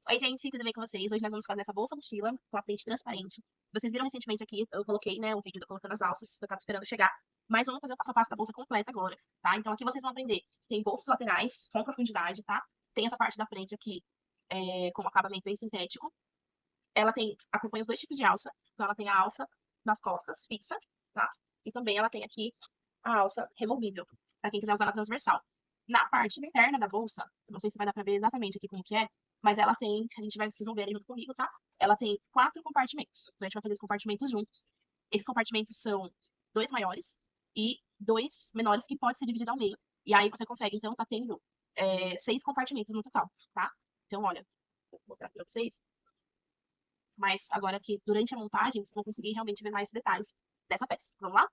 Oi, gente, tudo bem com vocês? Hoje nós vamos fazer essa bolsa mochila com a frente transparente. Vocês viram recentemente aqui, eu coloquei, né, o vídeo de eu colocando as alças, eu tava esperando chegar. Mas vamos fazer o passo a passo da bolsa completa agora, tá? Então aqui vocês vão aprender que tem bolsos laterais com profundidade, tá? Tem essa parte da frente aqui com acabamento bem sintético. Ela acompanha os dois tipos de alça. Então ela tem a alça nas costas, fixa, tá? E também ela tem aqui a alça removível, pra quem quiser usar na transversal. Na parte interna da bolsa, eu não sei se vai dar pra ver exatamente aqui como que é, mas ela tem, vocês vão ver aí junto comigo, tá? Ela tem 4 compartimentos. Então a gente vai fazer os compartimentos juntos. Esses compartimentos são 2 maiores e 2 menores que pode ser dividido ao meio. E aí você consegue, então, tá tendo 6 compartimentos no total, tá? Então, olha, vou mostrar aqui pra vocês. Mas agora que durante a montagem, vocês vão conseguir realmente ver mais detalhes dessa peça. Vamos lá?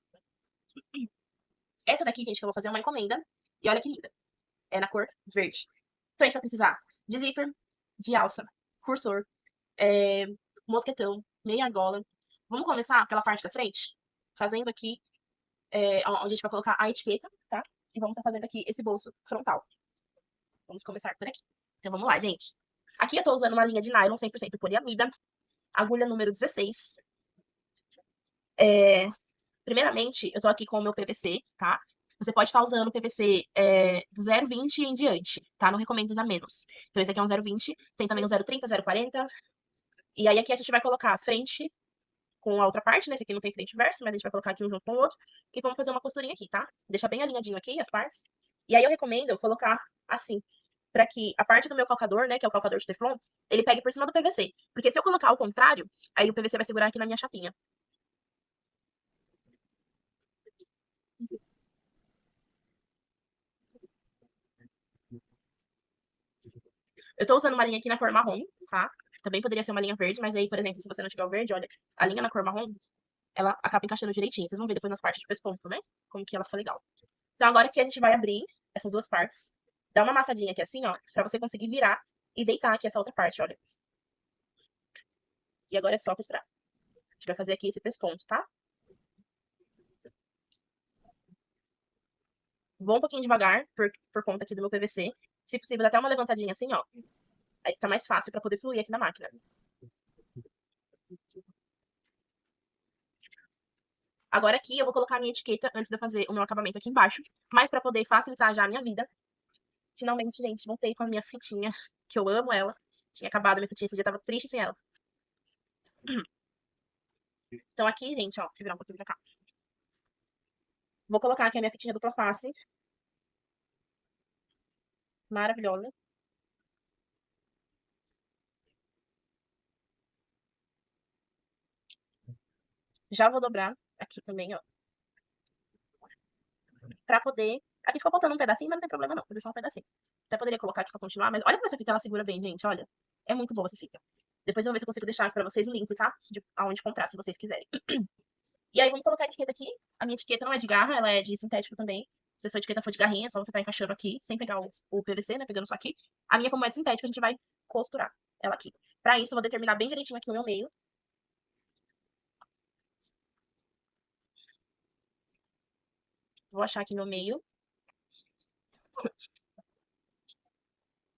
Essa daqui, gente, que eu vou fazer é uma encomenda. E olha que linda. É na cor verde. Então a gente vai precisar de zíper, de alça, cursor, é, mosquetão, meia argola. Vamos começar pela parte da frente, fazendo aqui onde a gente vai colocar a etiqueta, tá? E vamos estar fazendo aqui esse bolso frontal. Vamos começar por aqui. Então vamos lá, gente. Aqui eu tô usando uma linha de nylon 100% poliamida, agulha número 16. Primeiramente, eu tô aqui com o meu PVC, tá? Você pode estar usando o PVC do 0,20 em diante, tá? Não recomendo usar menos. Então esse aqui é um 0,20, tem também o 0,30, 0,40. E aí aqui a gente vai colocar a frente com a outra parte, né? Esse aqui não tem frente e verso, mas a gente vai colocar aqui um junto com o outro. E vamos fazer uma costurinha aqui, tá? Deixar bem alinhadinho aqui as partes. E aí eu recomendo colocar assim, pra que a parte do meu calcador, né, que é o calcador de Teflon, ele pegue por cima do PVC. Porque se eu colocar ao contrário, aí o PVC vai segurar aqui na minha chapinha. Eu tô usando uma linha aqui na cor marrom, tá? Também poderia ser uma linha verde, mas aí, por exemplo, se você não tiver o verde, olha, a linha na cor marrom, ela acaba encaixando direitinho. Vocês vão ver depois nas partes de pesponto, né? Como que ela ficou legal. Então agora aqui a gente vai abrir essas duas partes, dar uma amassadinha aqui assim, ó, pra você conseguir virar e deitar aqui essa outra parte, olha. E agora é só costurar. A gente vai fazer aqui esse pesponto, tá? Vou um pouquinho devagar, por conta aqui do meu PVC. Se possível, dá até uma levantadinha assim, ó. Aí tá mais fácil pra poder fluir aqui na máquina. Agora aqui eu vou colocar a minha etiqueta antes de eu fazer o meu acabamento aqui embaixo. Mas pra poder facilitar já a minha vida, finalmente, gente, voltei com a minha fitinha, que eu amo ela. Tinha acabado a minha fitinha, esse dia tava triste sem ela. Então aqui, gente, ó, deixa eu virar um pouquinho pra cá. Vou colocar aqui a minha fitinha dupla face. Maravilhosa. Já vou dobrar aqui também, ó. Pra poder... Aqui ficou faltando um pedacinho, mas não tem problema não. Vou fazer só um pedacinho. Até poderia colocar aqui pra continuar, mas olha como essa fita ela segura bem, gente, olha. É muito boa essa fita. Depois eu vou ver se eu consigo deixar pra vocês o link, tá? De aonde comprar, se vocês quiserem. E aí, vamos colocar a etiqueta aqui. A minha etiqueta não é de garra, ela é de sintético também. Se a sua etiqueta for de garrinha, é só você tá encaixando aqui, sem pegar o PVC, né? Pegando só aqui. A minha, como é de sintético, a gente vai costurar ela aqui. Pra isso, eu vou determinar bem direitinho aqui o meu meio. Vou achar aqui meu meio.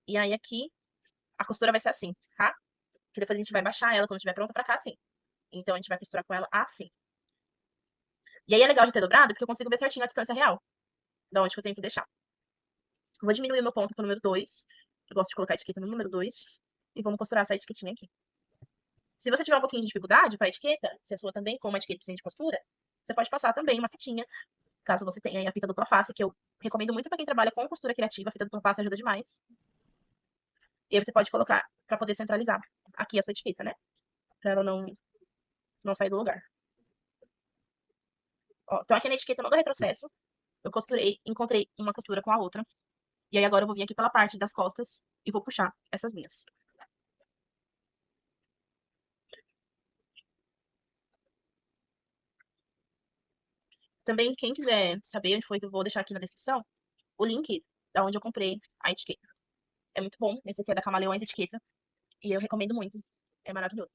E aí, aqui, a costura vai ser assim, tá? Que depois a gente vai baixar ela quando estiver pronta pra cá, assim. Então, a gente vai costurar com ela assim. E aí, é legal de ter dobrado, porque eu consigo ver certinho a distância real. Da onde que eu tenho que deixar. Vou diminuir o meu ponto pro número 2. Eu gosto de colocar a etiqueta no número 2. E vamos costurar essa etiquetinha aqui. Se você tiver um pouquinho de dificuldade para a etiqueta, se a sua também com uma etiqueta de costura, você pode passar também uma fitinha, caso você tenha aí a fita dupla face, que eu recomendo muito para quem trabalha com costura criativa, a fita dupla face ajuda demais. E aí você pode colocar para poder centralizar aqui a sua etiqueta, né? Para ela não sair do lugar. Ó, então aqui na etiqueta não dá retrocesso. Eu costurei, encontrei uma costura com a outra. E aí agora eu vou vir aqui pela parte das costas e vou puxar essas linhas. Também, quem quiser saber onde foi que eu vou deixar aqui na descrição, o link da onde eu comprei a etiqueta. É muito bom. Esse aqui é da Camaleões Etiqueta. E eu recomendo muito. É maravilhoso.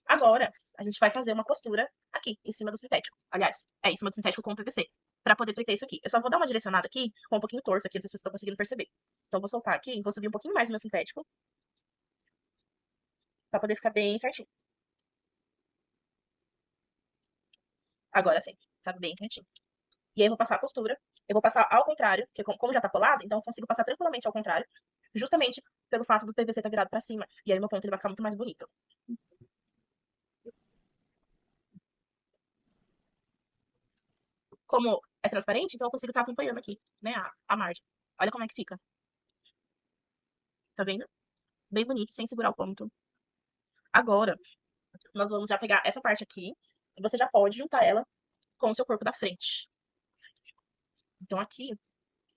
Agora, a gente vai fazer uma costura aqui, em cima do sintético. Aliás, em cima do sintético com o PVC. Pra poder prender isso aqui. Eu só vou dar uma direcionada aqui, com um pouquinho torto aqui, não sei se vocês estão conseguindo perceber. Então, eu vou soltar aqui, vou subir um pouquinho mais o meu sintético. pra poder ficar bem certinho. Agora sim, tá bem quentinho. E aí eu vou passar a costura. Eu vou passar ao contrário, porque como já tá colado, então eu consigo passar tranquilamente ao contrário. Justamente pelo fato do PVC estar virado pra cima. E aí o meu ponto ele vai ficar muito mais bonito. Como é transparente, então eu consigo estar acompanhando aqui, né, a margem. Olha como é que fica. Tá vendo? Bem bonito, sem segurar o ponto. Agora, nós vamos já pegar essa parte aqui. E você já pode juntar ela com o seu corpo da frente. Então aqui,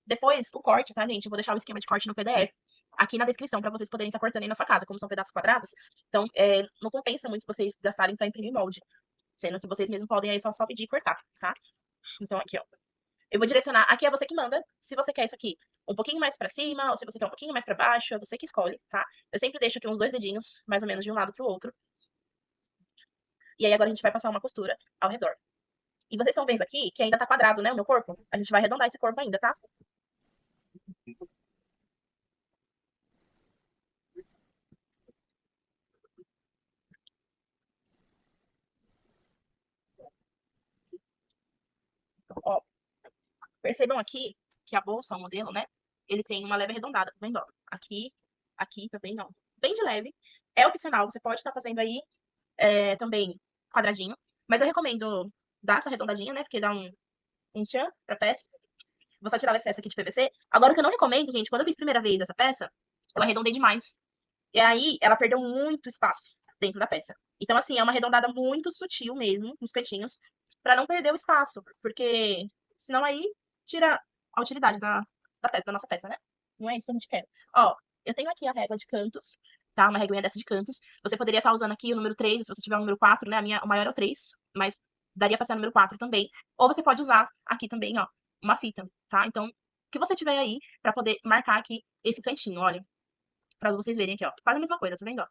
depois o corte, tá, gente? Eu vou deixar o esquema de corte no PDF aqui na descrição para vocês poderem estar cortando aí na sua casa, como são pedaços quadrados. Então, não compensa muito vocês gastarem para imprimir molde, sendo que vocês mesmos podem aí só pedir e cortar, tá? Então aqui, ó. Eu vou direcionar, aqui é você que manda, se você quer isso aqui um pouquinho mais pra cima, ou se você quer um pouquinho mais pra baixo, é você que escolhe, tá? Eu sempre deixo aqui uns 2 dedinhos, mais ou menos, de um lado pro outro. E aí agora a gente vai passar uma costura ao redor. E vocês estão vendo aqui que ainda tá quadrado, né, o meu corpo? A gente vai arredondar esse corpo ainda, tá? Então, ó, percebam aqui que a bolsa, o modelo, né, ele tem uma leve arredondada, tá vendo, ó? Aqui, aqui também, ó. Bem de leve. É opcional, você pode estar fazendo aí também quadradinho. Mas eu recomendo dar essa arredondadinha, né, porque dá um tchan pra peça. Vou só tirar o excesso aqui de PVC. Agora, o que eu não recomendo, gente, quando eu fiz a primeira vez essa peça, eu arredondei demais. E aí, ela perdeu muito espaço dentro da peça. Então, assim, é uma arredondada muito sutil mesmo, nos cantinhos, pra não perder o espaço. Porque senão aí tira a utilidade da nossa peça, né? Não é isso que a gente quer. Ó, eu tenho aqui a régua de cantos, tá? Uma reguinha dessa de cantos. Você poderia estar usando aqui o número 3, se você tiver o número 4, né? O maior é o 3, mas daria pra ser o número 4 também. Ou você pode usar aqui também, ó, uma fita, tá? Então, o que você tiver aí pra poder marcar aqui esse cantinho, olha. Pra vocês verem aqui, ó. Faz a mesma coisa, tá vendo, ó?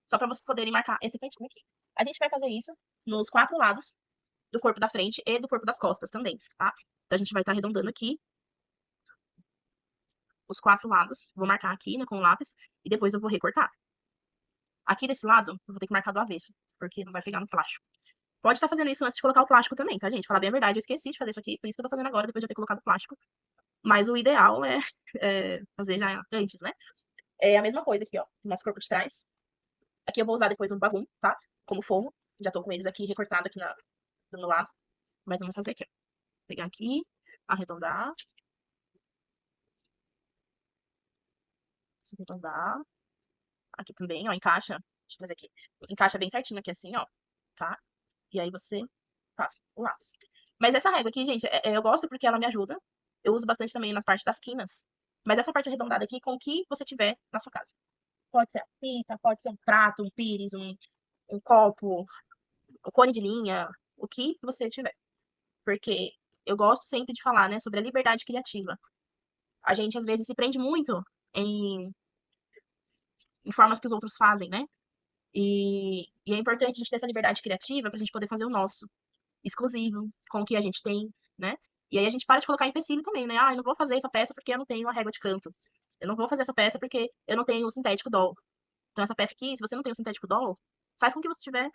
Só pra vocês poderem marcar esse cantinho aqui. A gente vai fazer isso nos 4 lados do corpo da frente e do corpo das costas também, tá? Então a gente vai estar arredondando aqui os 4 lados. Vou marcar aqui, né, com o lápis. E depois eu vou recortar. Aqui desse lado, eu vou ter que marcar do avesso, porque não vai pegar no plástico. Pode estar fazendo isso antes de colocar o plástico também, tá, gente? Falar bem a verdade, eu esqueci de fazer isso aqui, por isso que eu tô fazendo agora, depois de eu ter colocado o plástico. Mas o ideal é, fazer já antes, né? É a mesma coisa aqui, ó, no nosso corpo de trás. Aqui eu vou usar depois um bagum, tá? Como forro. Já tô com eles aqui recortado aqui do meu lado. Mas vamos fazer aqui, ó. Pegar aqui, arredondar, arredondar. Aqui também, ó, encaixa. Deixa eu fazer aqui. Encaixa bem certinho aqui assim, ó, tá? E aí você passa o lápis. Mas essa régua aqui, gente, eu gosto porque ela me ajuda. Eu uso bastante também na parte das quinas. Mas essa parte arredondada aqui, com o que você tiver na sua casa. Pode ser a fita, pode ser um prato, um pires, um copo, um cone de linha, o que você tiver. Porque eu gosto sempre de falar, né, sobre a liberdade criativa. A gente às vezes se prende muito em, em formas que os outros fazem, né? E é importante a gente ter essa liberdade criativa pra gente poder fazer o nosso, exclusivo, com o que a gente tem, né? E aí a gente para de colocar empecilho também, né? Ah, eu não vou fazer essa peça porque eu não tenho uma régua de canto. Eu não vou fazer essa peça porque eu não tenho o sintético doll. Então essa peça aqui, se você não tem o sintético doll, faz com que você tiver.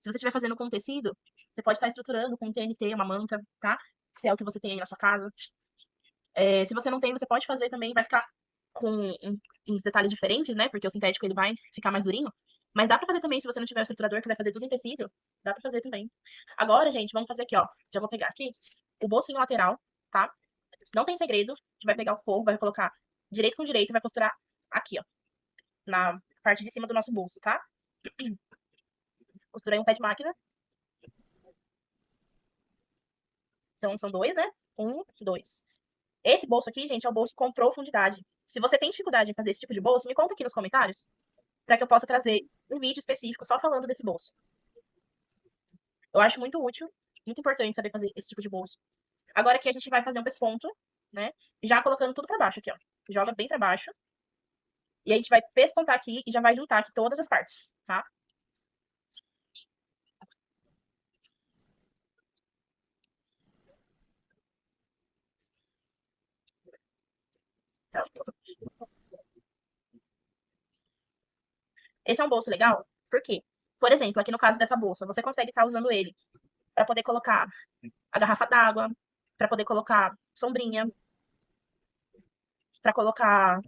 Se você estiver fazendo com tecido, você pode estar estruturando com um TNT, uma manta, tá? Se é o que você tem aí na sua casa. Se você não tem, você pode fazer também, vai ficar com uns detalhes diferentes, né? Porque o sintético ele vai ficar mais durinho. Mas dá pra fazer também, se você não tiver o estruturador, quiser fazer tudo em tecido, dá pra fazer também. Agora, gente, vamos fazer aqui, ó. Já vou pegar aqui o bolsinho lateral, tá? Não tem segredo. A gente vai pegar o forro, vai colocar direito com direito e vai costurar aqui, ó. Na parte de cima do nosso bolso, tá? Costurei um pé de máquina. São dois, né? Um, dois. Esse bolso aqui, gente, é o bolso com profundidade. Se você tem dificuldade em fazer esse tipo de bolso, me conta aqui nos comentários para que eu possa trazer um vídeo específico só falando desse bolso. Eu acho muito útil, muito importante saber fazer esse tipo de bolso. Agora aqui a gente vai fazer um pesponto, né? Já colocando tudo para baixo aqui, ó. Joga bem para baixo. E a gente vai pespontar aqui e já vai juntar aqui todas as partes, tá? Então, Esse é um bolso legal, por quê? Por exemplo, aqui no caso dessa bolsa, você consegue estar usando ele para poder colocar a garrafa d'água, para poder colocar sombrinha, para colocar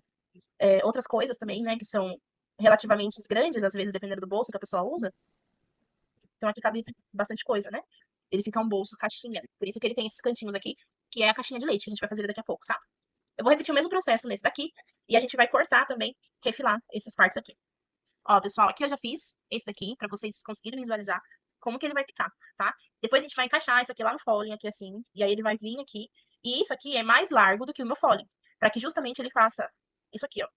outras coisas também, né, que são relativamente grandes, às vezes, dependendo do bolso que a pessoa usa. Então aqui cabe bastante coisa, né? Ele fica um bolso caixinha. Por isso que ele tem esses cantinhos aqui, que é a caixinha de leite, que a gente vai fazer daqui a pouco, tá? Eu vou repetir o mesmo processo nesse daqui, e a gente vai cortar também, refilar essas partes aqui. Ó, pessoal, aqui eu já fiz esse daqui, pra vocês conseguirem visualizar como que ele vai ficar, tá? Depois a gente vai encaixar isso aqui lá no fóling, aqui assim, e aí ele vai vir aqui. E isso aqui é mais largo do que o meu fóling, pra que justamente ele faça isso aqui, ó.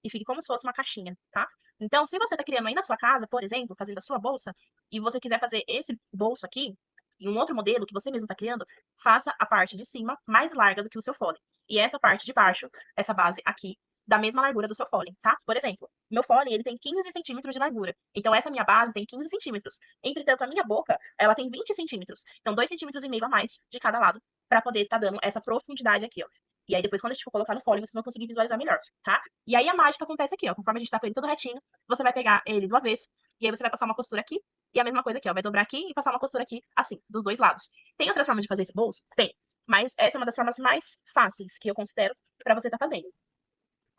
E fique como se fosse uma caixinha, tá? Então, se você tá criando aí na sua casa, por exemplo, fazendo a sua bolsa, e você quiser fazer esse bolso aqui, em um outro modelo que você mesmo tá criando, faça a parte de cima mais larga do que o seu fóling. E essa parte de baixo, essa base aqui, da mesma largura do seu fóling, tá? Por exemplo, meu fóling, ele tem 15 centímetros de largura. Então, essa minha base tem 15 centímetros. Entretanto, a minha boca, ela tem 20 centímetros. Então, 2,5 centímetros a mais de cada lado, pra poder tá dando essa profundidade aqui, ó. E aí, depois, quando a gente for colocar no fóling, vocês vão conseguir visualizar melhor, tá? E aí, a mágica acontece aqui, ó. Conforme a gente tá com ele todo retinho, você vai pegar ele do avesso, e aí você vai passar uma costura aqui, e a mesma coisa aqui, ó. Vai dobrar aqui e passar uma costura aqui, assim, dos dois lados. Tem outras formas de fazer esse bolso? Tem. Mas essa é uma das formas mais fáceis que eu considero pra você tá fazendo.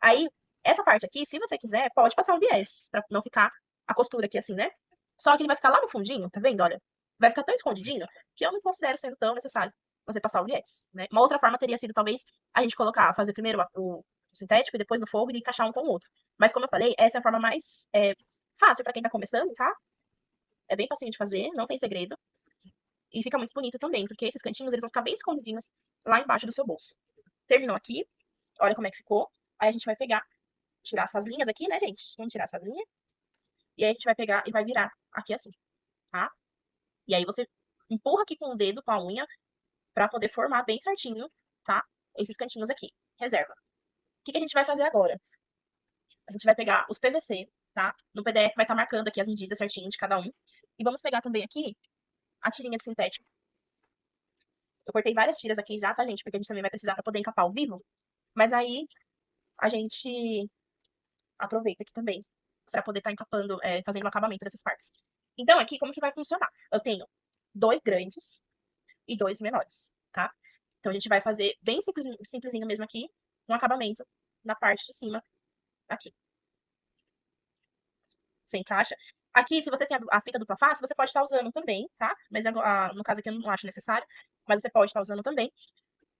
Aí, essa parte aqui, se você quiser, pode passar um viés, pra não ficar a costura aqui assim, né? Só que ele vai ficar lá no fundinho, tá vendo? Olha, vai ficar tão escondidinho que eu não considero sendo tão necessário você passar o viés, né? Uma outra forma teria sido, talvez, a gente colocar, fazer primeiro o sintético e depois no fogo e encaixar um com o outro. Mas, como eu falei, essa é a forma mais fácil pra quem tá começando, tá? É bem facinho de fazer, não tem segredo. E fica muito bonito também, porque esses cantinhos, eles vão ficar bem escondidinhos lá embaixo do seu bolso. Terminou aqui, olha como é que ficou. Aí a gente vai pegar, tirar essas linhas aqui, né, gente? Vamos tirar essa linha. E aí a gente vai pegar e vai virar aqui assim, tá? E aí você empurra aqui com o dedo, com a unha, pra poder formar bem certinho, tá? Esses cantinhos aqui. Reserva. O que que a gente vai fazer agora? A gente vai pegar os PVC, tá? No PDF vai estar marcando aqui as medidas certinho de cada um. E vamos pegar também aqui a tirinha de sintético. Eu cortei várias tiras aqui já, tá, gente? Porque a gente também vai precisar pra poder encapar ao vivo. Mas aí a gente aproveita aqui também pra poder estar encapando, fazendo o acabamento dessas partes. Então, aqui, como que vai funcionar? Eu tenho 2 grandes e 2 menores, tá? Então, a gente vai fazer bem simplesinho mesmo aqui, um acabamento na parte de cima, aqui. Você encaixa. Aqui, se você tem a fita dupla face, você pode estar usando também, tá? Mas no caso aqui eu não acho necessário, mas você pode estar usando também.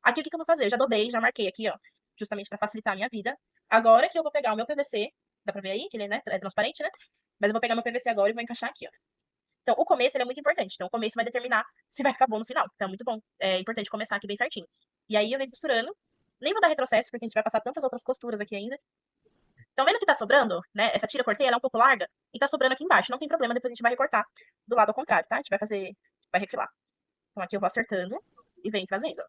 Aqui, o que que eu vou fazer? Eu já dobrei, já marquei aqui, ó, justamente pra facilitar a minha vida. Agora que eu vou pegar o meu PVC, dá pra ver aí que ele, né, é transparente, né? Mas eu vou pegar meu PVC agora e vou encaixar aqui, ó. Então, o começo, ele é muito importante. Então, o começo vai determinar se vai ficar bom no final. Então, é muito bom. É importante começar aqui bem certinho. E aí, eu venho costurando. Nem vou dar retrocesso, porque a gente vai passar tantas outras costuras aqui ainda. Então, vendo que tá sobrando, né? Essa tira eu cortei, ela é um pouco larga. E tá sobrando aqui embaixo. Não tem problema, depois a gente vai recortar do lado ao contrário, tá? A gente vai fazer, vai refilar. Então, aqui eu vou acertando e venho trazendo.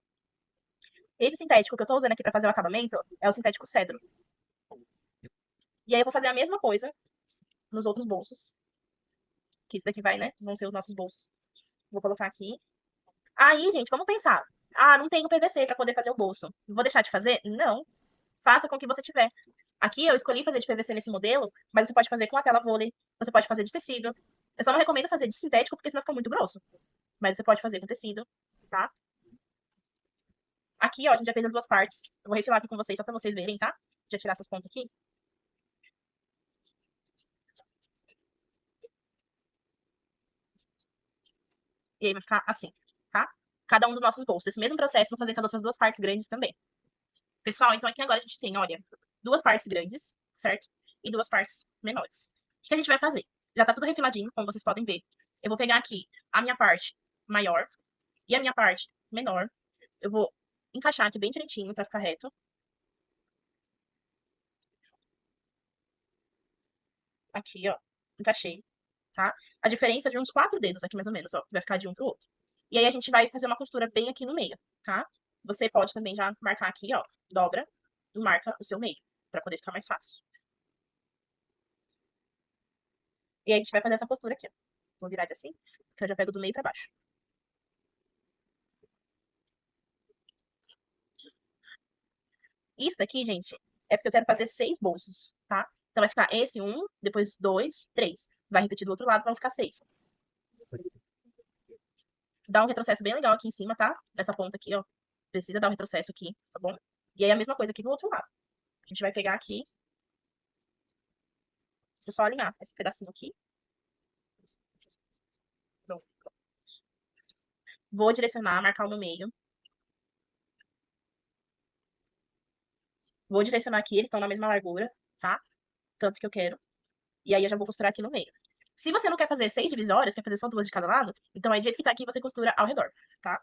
Esse sintético que eu tô usando aqui pra fazer o acabamento é o sintético cedro. E aí, eu vou fazer a mesma coisa nos outros bolsos. Que isso daqui vai, né? Vão ser os nossos bolsos. Vou colocar aqui. Aí, gente, vamos pensar. Ah, não tenho PVC para poder fazer o bolso. Vou deixar de fazer? Não. Faça com o que você tiver. Aqui eu escolhi fazer de PVC nesse modelo, mas você pode fazer com a tela vôlei, você pode fazer de tecido. Eu só não recomendo fazer de sintético, porque senão fica muito grosso. Mas você pode fazer com tecido, tá? Aqui, ó, a gente já fez as duas partes. Eu vou refilar aqui com vocês, só pra vocês verem, tá? Já tirar essas pontas aqui. E aí vai ficar assim, tá? Cada um dos nossos bolsos. Esse mesmo processo, vou fazer com as outras duas partes grandes também. Pessoal, então aqui agora a gente tem, olha, duas partes grandes, certo? E duas partes menores. O que a gente vai fazer? Já tá tudo refiladinho, como vocês podem ver. Eu vou pegar aqui a minha parte maior e a minha parte menor. Eu vou encaixar aqui bem direitinho pra ficar reto. Aqui, ó. Encaixei, tá? A diferença é de uns 4 dedos aqui, mais ou menos, ó. Vai ficar de um pro outro. E aí a gente vai fazer uma costura bem aqui no meio, tá? Você pode também já marcar aqui, ó. Dobra e marca o seu meio, pra poder ficar mais fácil. E aí a gente vai fazer essa postura aqui, ó. Vou virar ele assim, que eu já pego do meio pra baixo. Isso daqui, gente, É porque eu quero fazer 6 bolsos, tá? Então vai ficar esse 1, depois 2, 3. Vai repetir do outro lado, vai ficar 6. Dá um retrocesso bem legal aqui em cima, tá? Nessa ponta aqui, ó. Precisa dar um retrocesso aqui, tá bom? E aí a mesma coisa aqui do outro lado. A gente vai pegar aqui. Deixa eu só alinhar esse pedacinho aqui. Vou direcionar, marcar o no meio. Vou direcionar aqui, eles estão na mesma largura, tá? Tanto que eu quero. E aí eu já vou costurar aqui no meio. Se você não quer fazer 6 divisórias, quer fazer só 2 de cada lado, então aí do jeito que tá aqui, você costura ao redor, tá?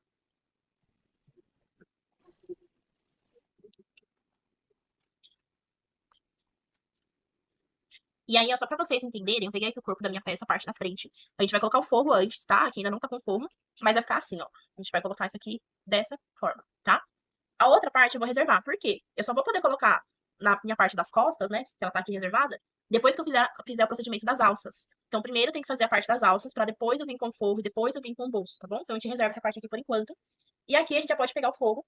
E aí, ó, só pra vocês entenderem, eu peguei aqui o corpo da minha peça, a parte da frente. A gente vai colocar o forro antes, tá? Aqui ainda não tá com forro, mas vai ficar assim, ó. A gente vai colocar isso aqui dessa forma, tá? A outra parte eu vou reservar, por quê? Eu só vou poder colocar na minha parte das costas, né, que ela tá aqui reservada, depois que eu fizer o procedimento das alças. Então, primeiro tem que fazer a parte das alças, pra depois eu vir com o forro e depois eu vir com o bolso, tá bom? Então, a gente reserva essa parte aqui por enquanto. E aqui a gente já pode pegar o forro.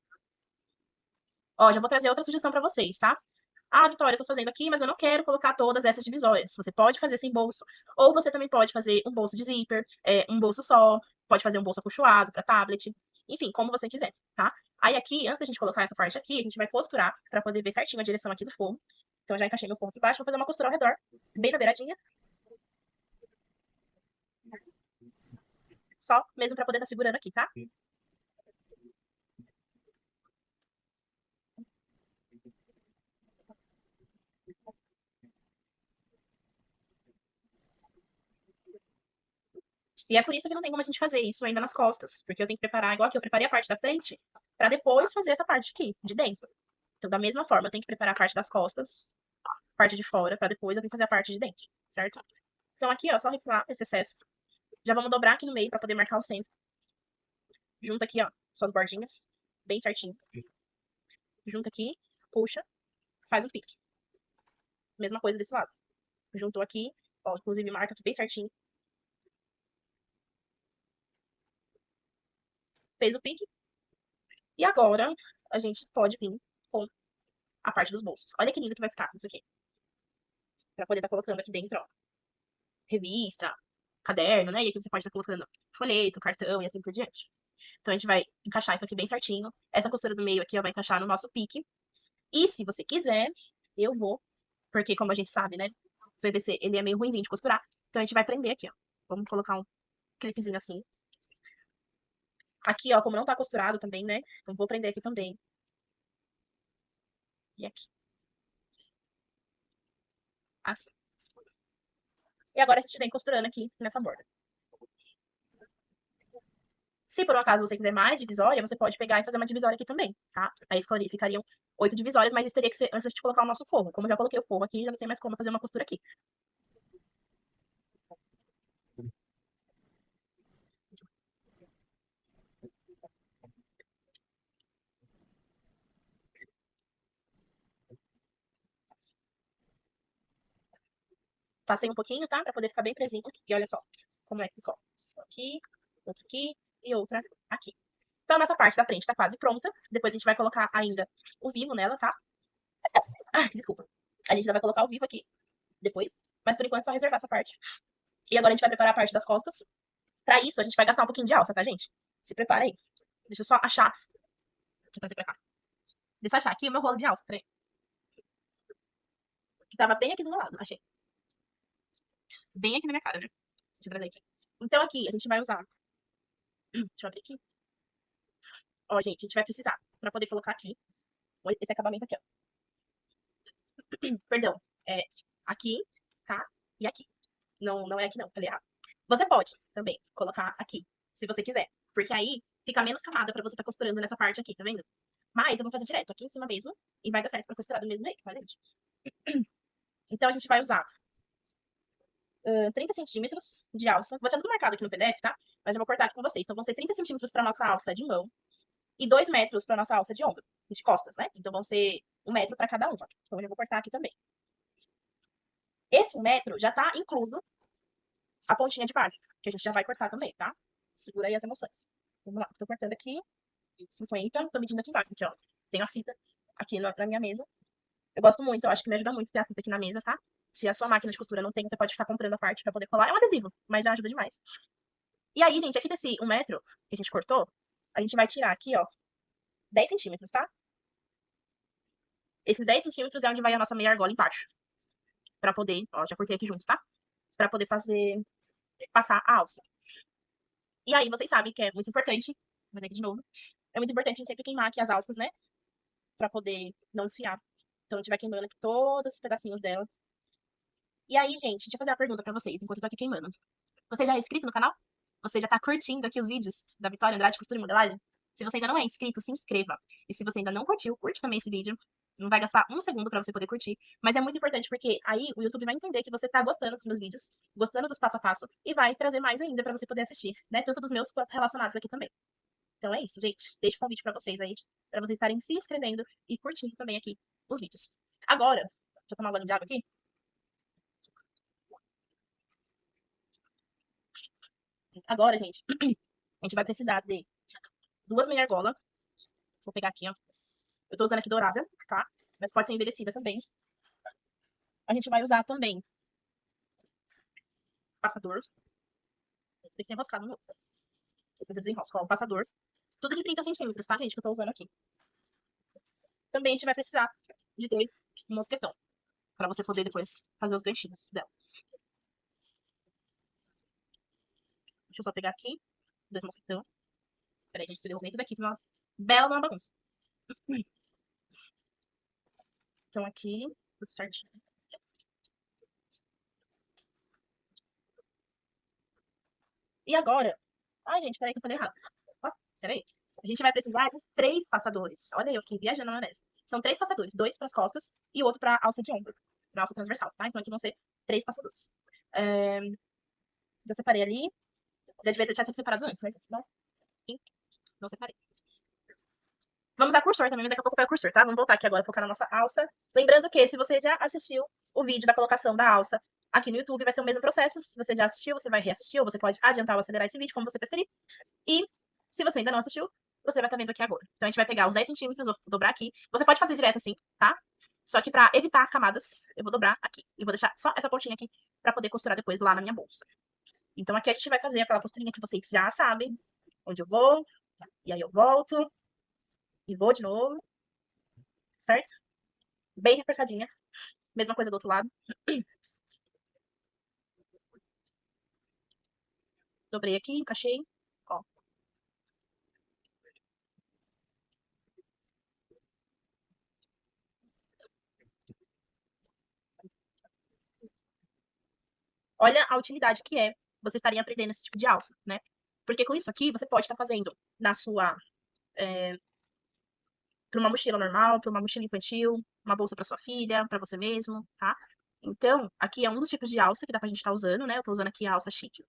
Ó, já vou trazer outra sugestão pra vocês, tá? Ah, Vitória, eu tô fazendo aqui, mas eu não quero colocar todas essas divisórias. Você pode fazer sem bolso. Ou você também pode fazer um bolso de zíper, um bolso só, pode fazer um bolso acolchoado para tablet. Enfim, como você quiser, tá? Aí aqui, antes da gente colocar essa parte aqui, a gente vai costurar para poder ver certinho a direção aqui do forro. Então, eu já encaixei meu forro aqui embaixo, vou fazer uma costura ao redor, bem na beiradinha. Só mesmo para poder estar segurando aqui, tá? E é por isso que não tem como a gente fazer isso ainda nas costas, porque eu tenho que preparar, igual aqui, eu preparei a parte da frente, para depois fazer essa parte aqui, de dentro. Então, da mesma forma, eu tenho que preparar a parte das costas, parte de fora, pra depois eu vir fazer a parte de dentro, certo? Então aqui, ó, só refilar esse excesso. Já vamos dobrar aqui no meio pra poder marcar o centro. Junta aqui, ó, suas bordinhas, bem certinho. Junta aqui, puxa, faz o pique. Mesma coisa desse lado. Juntou aqui, ó, inclusive marca aqui bem certinho. Fez o pique. E agora a gente pode vir com a parte dos bolsos. Olha que lindo que vai ficar isso aqui. Pra poder estar colocando aqui dentro, ó, revista, caderno, né? E aqui você pode estar colocando folheto, cartão e assim por diante. Então a gente vai encaixar isso aqui bem certinho. Essa costura do meio aqui, ó, vai encaixar no nosso pique. E se você quiser, eu vou, porque como a gente sabe, né, o PVC, ele é meio ruimzinho de costurar. Então a gente vai prender aqui, ó. Vamos colocar um clipezinho assim. Aqui, ó, como não tá costurado também, né, então vou prender aqui também. E aqui. Assim. E agora a gente vem costurando aqui nessa borda. Se por um acaso você quiser mais divisória, você pode pegar e fazer uma divisória aqui também, tá? Aí ficariam 8 divisórias, mas isso teria que ser antes de colocar o nosso forro. Como eu já coloquei o forro aqui, já não tem mais como fazer uma costura aqui. Passei um pouquinho, tá? Pra poder ficar bem presinho. E olha só como é que ficou. Aqui, outra aqui e outra aqui. Então, nossa parte da frente tá quase pronta. Depois a gente vai colocar ainda o vivo nela, tá? Ah, desculpa. A gente ainda vai colocar o vivo aqui depois. Mas por enquanto é só reservar essa parte. E agora a gente vai preparar a parte das costas. Pra isso, a gente vai gastar um pouquinho de alça, tá, gente? Se prepara aí. Deixa eu só achar. Deixa eu trazer pra cá. Deixa eu achar aqui o meu rolo de alça, peraí. Que tava bem aqui do meu lado, achei. Bem aqui na minha cara, né? Deixa eu trazer aqui. Então aqui, a gente vai usar. Deixa eu abrir aqui. Ó, gente, a gente vai precisar, pra poder colocar aqui, esse acabamento aqui, ó. Perdão, é aqui, tá? E aqui. Não, não é aqui não, falei errado. Você pode também colocar aqui, se você quiser. Porque aí fica menos camada pra você estar costurando nessa parte aqui, tá vendo? Mas eu vou fazer direto aqui em cima mesmo e vai dar certo pra costurar do mesmo jeito, tá, gente? Então a gente vai usar 30 centímetros de alça. Vou deixar tudo marcado aqui no PDF, tá? Mas eu vou cortar aqui com vocês. Então vão ser 30 centímetros pra nossa alça de mão e 2 metros pra nossa alça de ombro, de costas, né? Então vão ser 1 metro pra cada uma. Então eu vou cortar aqui também. Esse 1 metro já tá incluso a pontinha de baixo, que a gente já vai cortar também, tá? Segura aí as emoções. Vamos lá, tô cortando aqui 50, tô medindo aqui embaixo, aqui, ó. Tenho a fita aqui na minha mesa. Eu gosto muito, eu acho que me ajuda muito ter a fita aqui na mesa, tá? Se a sua máquina de costura não tem, você pode ficar comprando a parte pra poder colar. É um adesivo, mas já ajuda demais. E aí, gente, aqui desse 1 metro que a gente cortou, a gente vai tirar aqui, ó, 10 centímetros, tá? Esses 10 centímetros é onde vai a nossa meia argola embaixo. Pra poder, ó, já cortei aqui junto, tá? Pra poder passar a alça. E aí, vocês sabem que é muito importante, vou fazer aqui de novo, é muito importante a gente sempre queimar aqui as alças, né? Pra poder não desfiar. Então, a gente vai queimando aqui todos os pedacinhos dela. E aí, gente, deixa eu fazer uma pergunta pra vocês, enquanto eu tô aqui queimando. Você já é inscrito no canal? Você já tá curtindo aqui os vídeos da Vitória Andrade Costura e Modelagem? Se você ainda não é inscrito, se inscreva. E se você ainda não curtiu, curte também esse vídeo. Não vai gastar um segundo pra você poder curtir. Mas é muito importante porque aí o YouTube vai entender que você tá gostando dos meus vídeos, gostando dos passo a passo, e vai trazer mais ainda pra você poder assistir, né? Tanto dos meus quanto relacionados aqui também. Então é isso, gente. Deixo o convite pra vocês aí, pra vocês estarem se inscrevendo e curtindo também aqui os vídeos. Agora, deixa eu tomar um banho de água aqui. Agora, gente, a gente vai precisar de 2 meia argola. Vou pegar aqui, ó. Eu tô usando aqui dourada, tá? Mas pode ser envelhecida também. A gente vai usar também passador. Tem que ser enroscado no outro. Eu desenrosco, ó, o passador. Tudo de 30 centímetros, tá, gente? Que eu tô usando aqui. Também a gente vai precisar de 2 mosquetão. Pra você poder depois fazer os ganchinhos dela. Deixa eu só pegar aqui. 2 mosquetão. Peraí, gente, se derrubei tudo aqui. Uma bela uma bagunça. Então aqui, tudo certinho. E agora... Ai, gente, peraí que eu falei errado. Ó, peraí. A gente vai precisar de 3 passadores. Olha eu aqui, viajando na maionese. São 3 passadores. 2 para as costas e o outro para alça de ombro. Para alça transversal, tá? Então aqui vão ser 3 passadores. Já separei ali. Já devia deixar separado antes, mas não separei. Vamos usar cursor também, mas daqui a pouco vai o cursor, tá? Vamos voltar aqui agora, focar na nossa alça. Lembrando que se você já assistiu o vídeo da colocação da alça aqui no YouTube, vai ser o mesmo processo. Se você já assistiu, você vai reassistir, ou você pode adiantar ou acelerar esse vídeo, como você preferir. E se você ainda não assistiu, você vai estar vendo aqui agora. Então a gente vai pegar os 10 centímetros, vou dobrar aqui. Você pode fazer direto assim, tá? Só que pra evitar camadas, eu vou dobrar aqui. E vou deixar só essa pontinha aqui pra poder costurar depois lá na minha bolsa. Então aqui a gente vai fazer aquela costurinha que vocês já sabem. Onde eu vou, e aí eu volto, e vou de novo, certo? Bem reforçadinha. Mesma coisa do outro lado. Dobrei aqui, encaixei. Ó. Olha a utilidade que é vocês estarem aprendendo esse tipo de alça, né? Porque com isso aqui, você pode estar fazendo na sua... para uma mochila normal, para uma mochila infantil, uma bolsa para sua filha, para você mesmo, tá? Então, aqui é um dos tipos de alça que dá pra gente estar usando, né? Eu tô usando aqui a alça chique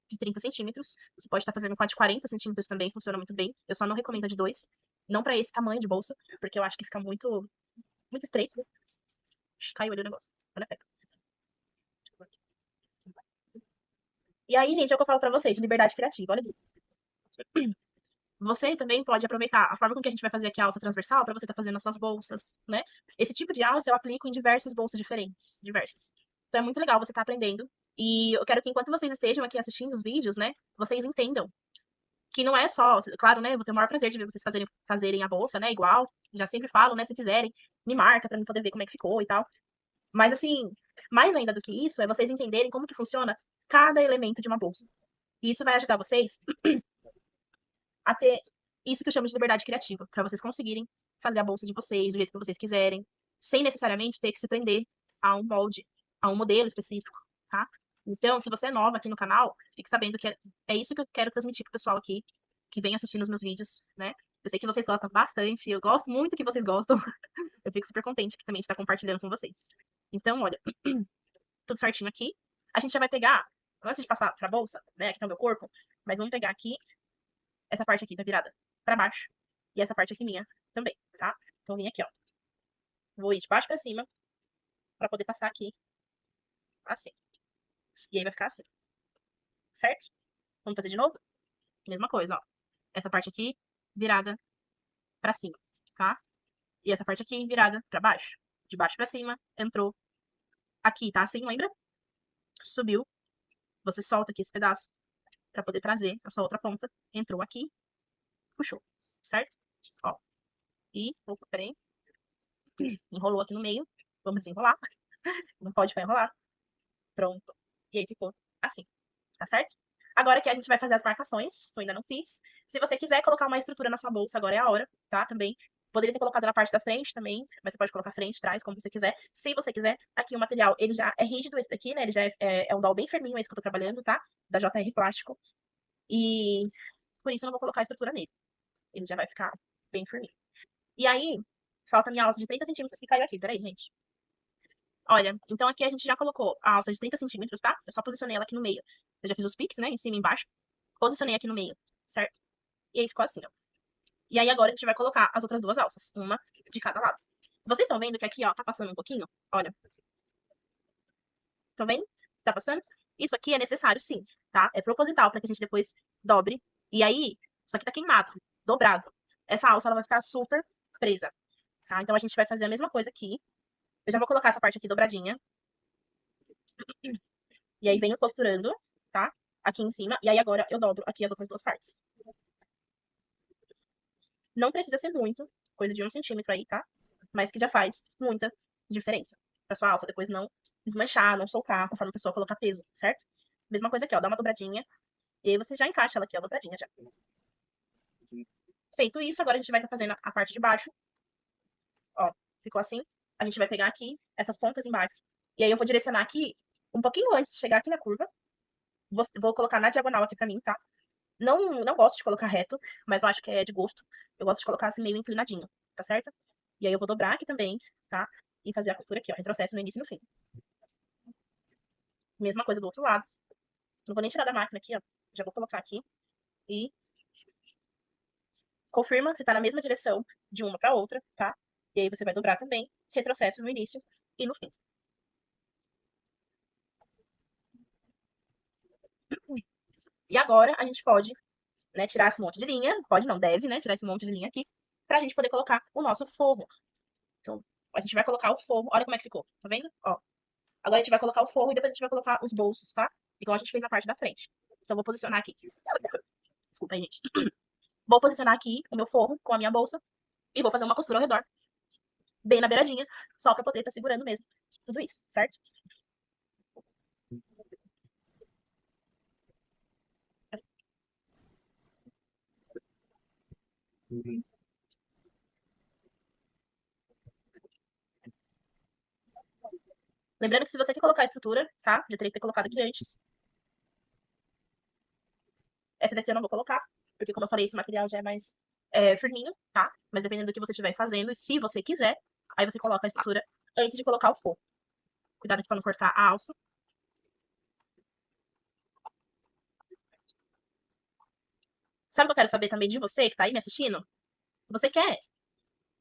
de 30 centímetros. Você pode estar fazendo com a de 40 centímetros também, funciona muito bem. Eu só não recomendo a de 2. Não pra esse tamanho de bolsa, porque eu acho que fica muito estreito. Caiu ali o negócio. Olha a pega. E aí, gente, é o que eu falo pra vocês, de liberdade criativa. Olha aqui. Você também pode aproveitar a forma com que a gente vai fazer aqui a alça transversal para você estar fazendo as suas bolsas, né? Esse tipo de alça eu aplico em diversas bolsas diferentes, diversas. Então é muito legal você estar aprendendo. E eu quero que enquanto vocês estejam aqui assistindo os vídeos, né, vocês entendam que não é só, claro, né, eu vou ter o maior prazer de ver vocês fazerem a bolsa, né, igual, já sempre falo, né, se fizerem, me marca para mim poder ver como é que ficou e tal. Mas assim, mais ainda do que isso, é vocês entenderem como que funciona cada elemento de uma bolsa. E isso vai ajudar vocês a ter isso que eu chamo de liberdade criativa, para vocês conseguirem fazer a bolsa de vocês do jeito que vocês quiserem, sem necessariamente ter que se prender a um molde, a um modelo específico, tá? Então, se você é nova aqui no canal, fique sabendo que é isso que eu quero transmitir pro pessoal aqui, que vem assistindo os meus vídeos, né? Eu sei que vocês gostam bastante, eu gosto muito que vocês gostam. Eu fico super contente que também está compartilhando com vocês. Então, olha, tudo certinho aqui. A gente já vai pegar, antes de passar pra bolsa, né, aqui tá o meu corpo, mas vamos pegar aqui essa parte aqui tá virada pra baixo. E essa parte aqui minha também, tá? Então, vim aqui, ó. Vou ir de baixo pra cima pra poder passar aqui assim. E aí vai ficar assim, certo? Vamos fazer de novo? Mesma coisa, ó. Essa parte aqui, virada pra cima, tá? E essa parte aqui, virada pra baixo. E aí vai ficar assim, certo? Vamos fazer de novo? Mesma coisa, ó. Essa parte aqui, virada pra cima, tá? E essa parte aqui, virada pra baixo. E aí vai ficar assim, certo? Vamos fazer de novo? Mesma coisa, ó. Essa parte aqui, virada pra cima, tá? de baixo pra cima, entrou. Aqui tá assim, lembra? Subiu. Você solta aqui esse pedaço pra poder trazer a sua outra ponta. Entrou aqui, puxou, certo? Ó. E, opa, peraí. Enrolou aqui no meio. Vamos desenrolar. Não pode ficar enrolado. Pronto. E aí ficou assim, tá certo? Agora que a gente vai fazer as marcações, que eu ainda não fiz. Se você quiser colocar uma estrutura na sua bolsa, agora é a hora, tá? Também. Poderia ter colocado na parte da frente também, mas você pode colocar frente, trás, como você quiser. Se você quiser, aqui o material, ele já é rígido, esse daqui, né? Ele já é um doll bem firminho, esse que eu tô trabalhando, tá? Da JR Plástico. E por isso eu não vou colocar a estrutura nele. Ele já vai ficar bem firminho. E aí, falta a minha alça de 30 centímetros que caiu aqui. Peraí, gente. Olha, então aqui a gente já colocou a alça de 30 centímetros, tá? Eu só posicionei ela aqui no meio. Eu já fiz os piques, né? Em cima e embaixo. Posicionei aqui no meio, certo? E aí ficou assim, ó. E aí agora a gente vai colocar as outras duas alças, uma de cada lado. Vocês estão vendo que aqui, ó, tá passando um pouquinho? Olha. Estão vendo? Tá passando? Isso aqui é necessário, sim, tá? É proposital para que a gente depois dobre. E aí, isso aqui tá queimado, dobrado. Essa alça, ela vai ficar super presa, tá? Então a gente vai fazer a mesma coisa aqui. Eu já vou colocar essa parte aqui dobradinha. E aí venho costurando, tá? Aqui em cima. E aí agora eu dobro aqui as outras duas partes. Não precisa ser muito, coisa de 1 centímetro aí, tá? Mas que já faz muita diferença. Pra sua alça depois não desmanchar, não soltar, conforme a pessoa colocar peso, certo? Mesma coisa aqui, ó. Dá uma dobradinha. E aí você já encaixa ela aqui, ó, dobradinha já. Feito isso, agora a gente vai estar fazendo a parte de baixo. Ó, ficou assim. A gente vai pegar aqui essas pontas embaixo. E aí eu vou direcionar aqui, um pouquinho antes de chegar aqui na curva. Vou colocar na diagonal aqui pra mim, tá? Não gosto de colocar reto, mas eu acho que é de gosto. Eu gosto de colocar assim meio inclinadinho, tá certo? E aí eu vou dobrar aqui também, tá? E fazer a costura aqui, ó. Retrocesso no início e no fim. Mesma coisa do outro lado. Não vou nem tirar da máquina aqui, ó. Já vou colocar aqui. E confirma se tá na mesma direção de uma pra outra, tá? E aí você vai dobrar também. Retrocesso no início e no fim. E agora a gente pode, né, tirar esse monte de linha. Pode não, deve, né? Tirar esse monte de linha aqui. Pra gente poder colocar o nosso forro. Então, a gente vai colocar o forro. Olha como é que ficou. Tá vendo? Ó. Agora a gente vai colocar o forro e depois a gente vai colocar os bolsos, tá? Igual a gente fez na parte da frente. Então, eu vou posicionar aqui. Desculpa aí, gente. Vou posicionar aqui o meu forro com a minha bolsa. E vou fazer uma costura ao redor. Bem na beiradinha. Só pra poder estar segurando mesmo. Tudo isso, certo? Lembrando que se você quer colocar a estrutura, tá? Já teria que ter colocado aqui antes. Essa daqui eu não vou colocar. Porque, como eu falei, esse material já é mais firminho, tá? Mas dependendo do que você estiver fazendo, e se você quiser, aí você coloca a estrutura antes de colocar o forro. Cuidado aqui pra não cortar a alça. Sabe o que eu quero saber também de você que tá aí me assistindo? Você quer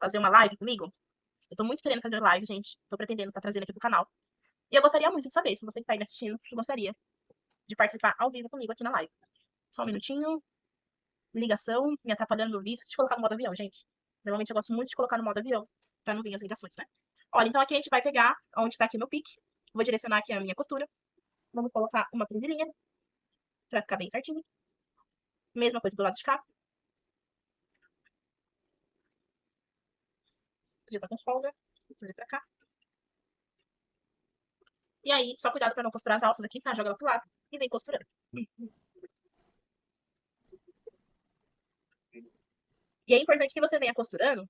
fazer uma live comigo? Eu tô muito querendo fazer live, gente. Tô pretendendo estar trazendo aqui pro canal. E eu gostaria muito de saber, se você que tá aí me assistindo, gostaria de participar ao vivo comigo aqui na live. Só um minutinho. Ligação, me atrapalhando no vídeo. Deixa eu colocar no modo avião, gente. Normalmente eu gosto muito de colocar no modo avião, pra não vir as ligações, né? Olha, então aqui a gente vai pegar onde tá aqui o meu pique. Vou direcionar aqui a minha costura. Vamos colocar uma prendeirinha pra ficar bem certinho. Mesma coisa do lado de cá. Já tá com folga. Vou fazer pra cá. E aí, só cuidado pra não costurar as alças aqui, tá? Joga ela pro lado e vem costurando. E é importante que você venha costurando.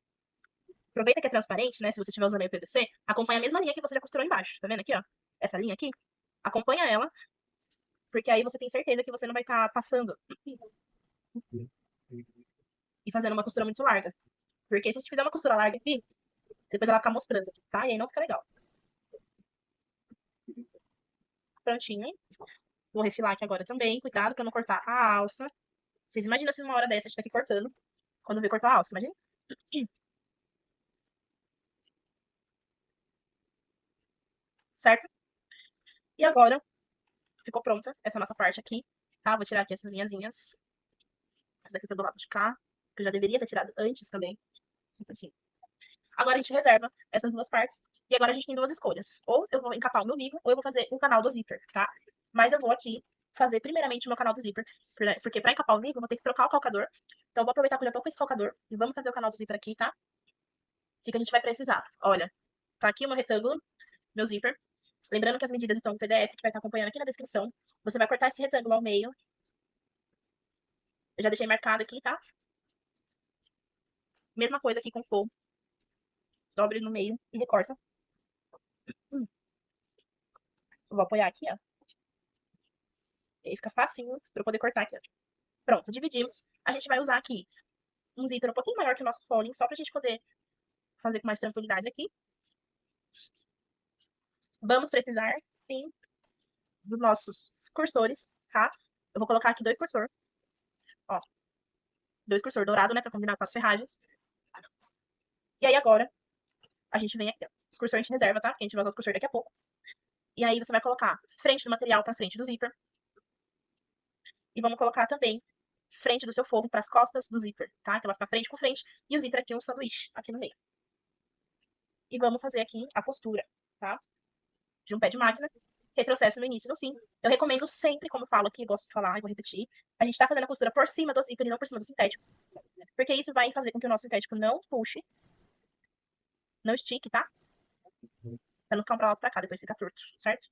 Aproveita que é transparente, né? Se você estiver usando aí o PVC, acompanha a mesma linha que você já costurou embaixo. Tá vendo aqui, ó? Essa linha aqui. Acompanha ela, porque aí você tem certeza que você não vai estar passando e fazendo uma costura muito larga. Porque se a gente fizer uma costura larga aqui, depois ela fica mostrando, tá? E aí não fica legal. Prontinho, hein? Vou refilar aqui agora também. Cuidado pra não cortar a alça. Vocês imaginam se numa hora dessa a gente tá aqui cortando. Quando vê cortar a alça, imagina? Certo? E agora, ficou pronta essa nossa parte aqui, tá? Vou tirar aqui essas linhazinhas. Essa daqui tá do lado de cá. Que eu já deveria ter tirado antes também. Isso aqui. Agora a gente reserva essas duas partes. E agora a gente tem duas escolhas. Ou eu vou encapar o meu vivo, ou eu vou fazer um canal do zíper, tá? Mas eu vou aqui fazer primeiramente o meu canal do zíper, porque pra encapar o vivo eu vou ter que trocar o calcador. Então eu vou aproveitar que eu já tô com esse calcador e vamos fazer o canal do zíper aqui, tá? O que a gente vai precisar? Olha, tá aqui o meu retângulo, meu zíper. Lembrando que as medidas estão no PDF, que vai estar acompanhando aqui na descrição. Você vai cortar esse retângulo ao meio. Eu já deixei marcado aqui, tá? Mesma coisa aqui com forro. Dobre no meio e recorta. Vou apoiar aqui, ó. E aí fica facinho pra eu poder cortar aqui, ó. Pronto, dividimos. A gente vai usar aqui um zíper um pouquinho maior que o nosso fone, só pra gente poder fazer com mais tranquilidade aqui. Vamos precisar, sim, dos nossos cursores, tá? Eu vou colocar aqui dois cursores, ó. Dois cursor dourado, né, pra combinar com as ferragens. E aí agora, a gente vem aqui, ó. Os cursores a gente reserva, tá? Porque a gente vai usar os cursores daqui a pouco. E aí você vai colocar frente do material pra frente do zíper. E vamos colocar também frente do seu forro para as costas do zíper, tá? Então vai ficar frente com frente e o zíper aqui um sanduíche, aqui no meio. E vamos fazer aqui a costura, tá? De um pé de máquina, retrocesso no início e no fim. Eu recomendo sempre, como eu falo aqui, gosto de falar e vou repetir, a gente tá fazendo a costura por cima do zíper e não por cima do sintético. Porque isso vai fazer com que o nosso sintético não puxe, não estique, tá? Pra não ficar um pra lá pra cá, depois fica torto, certo?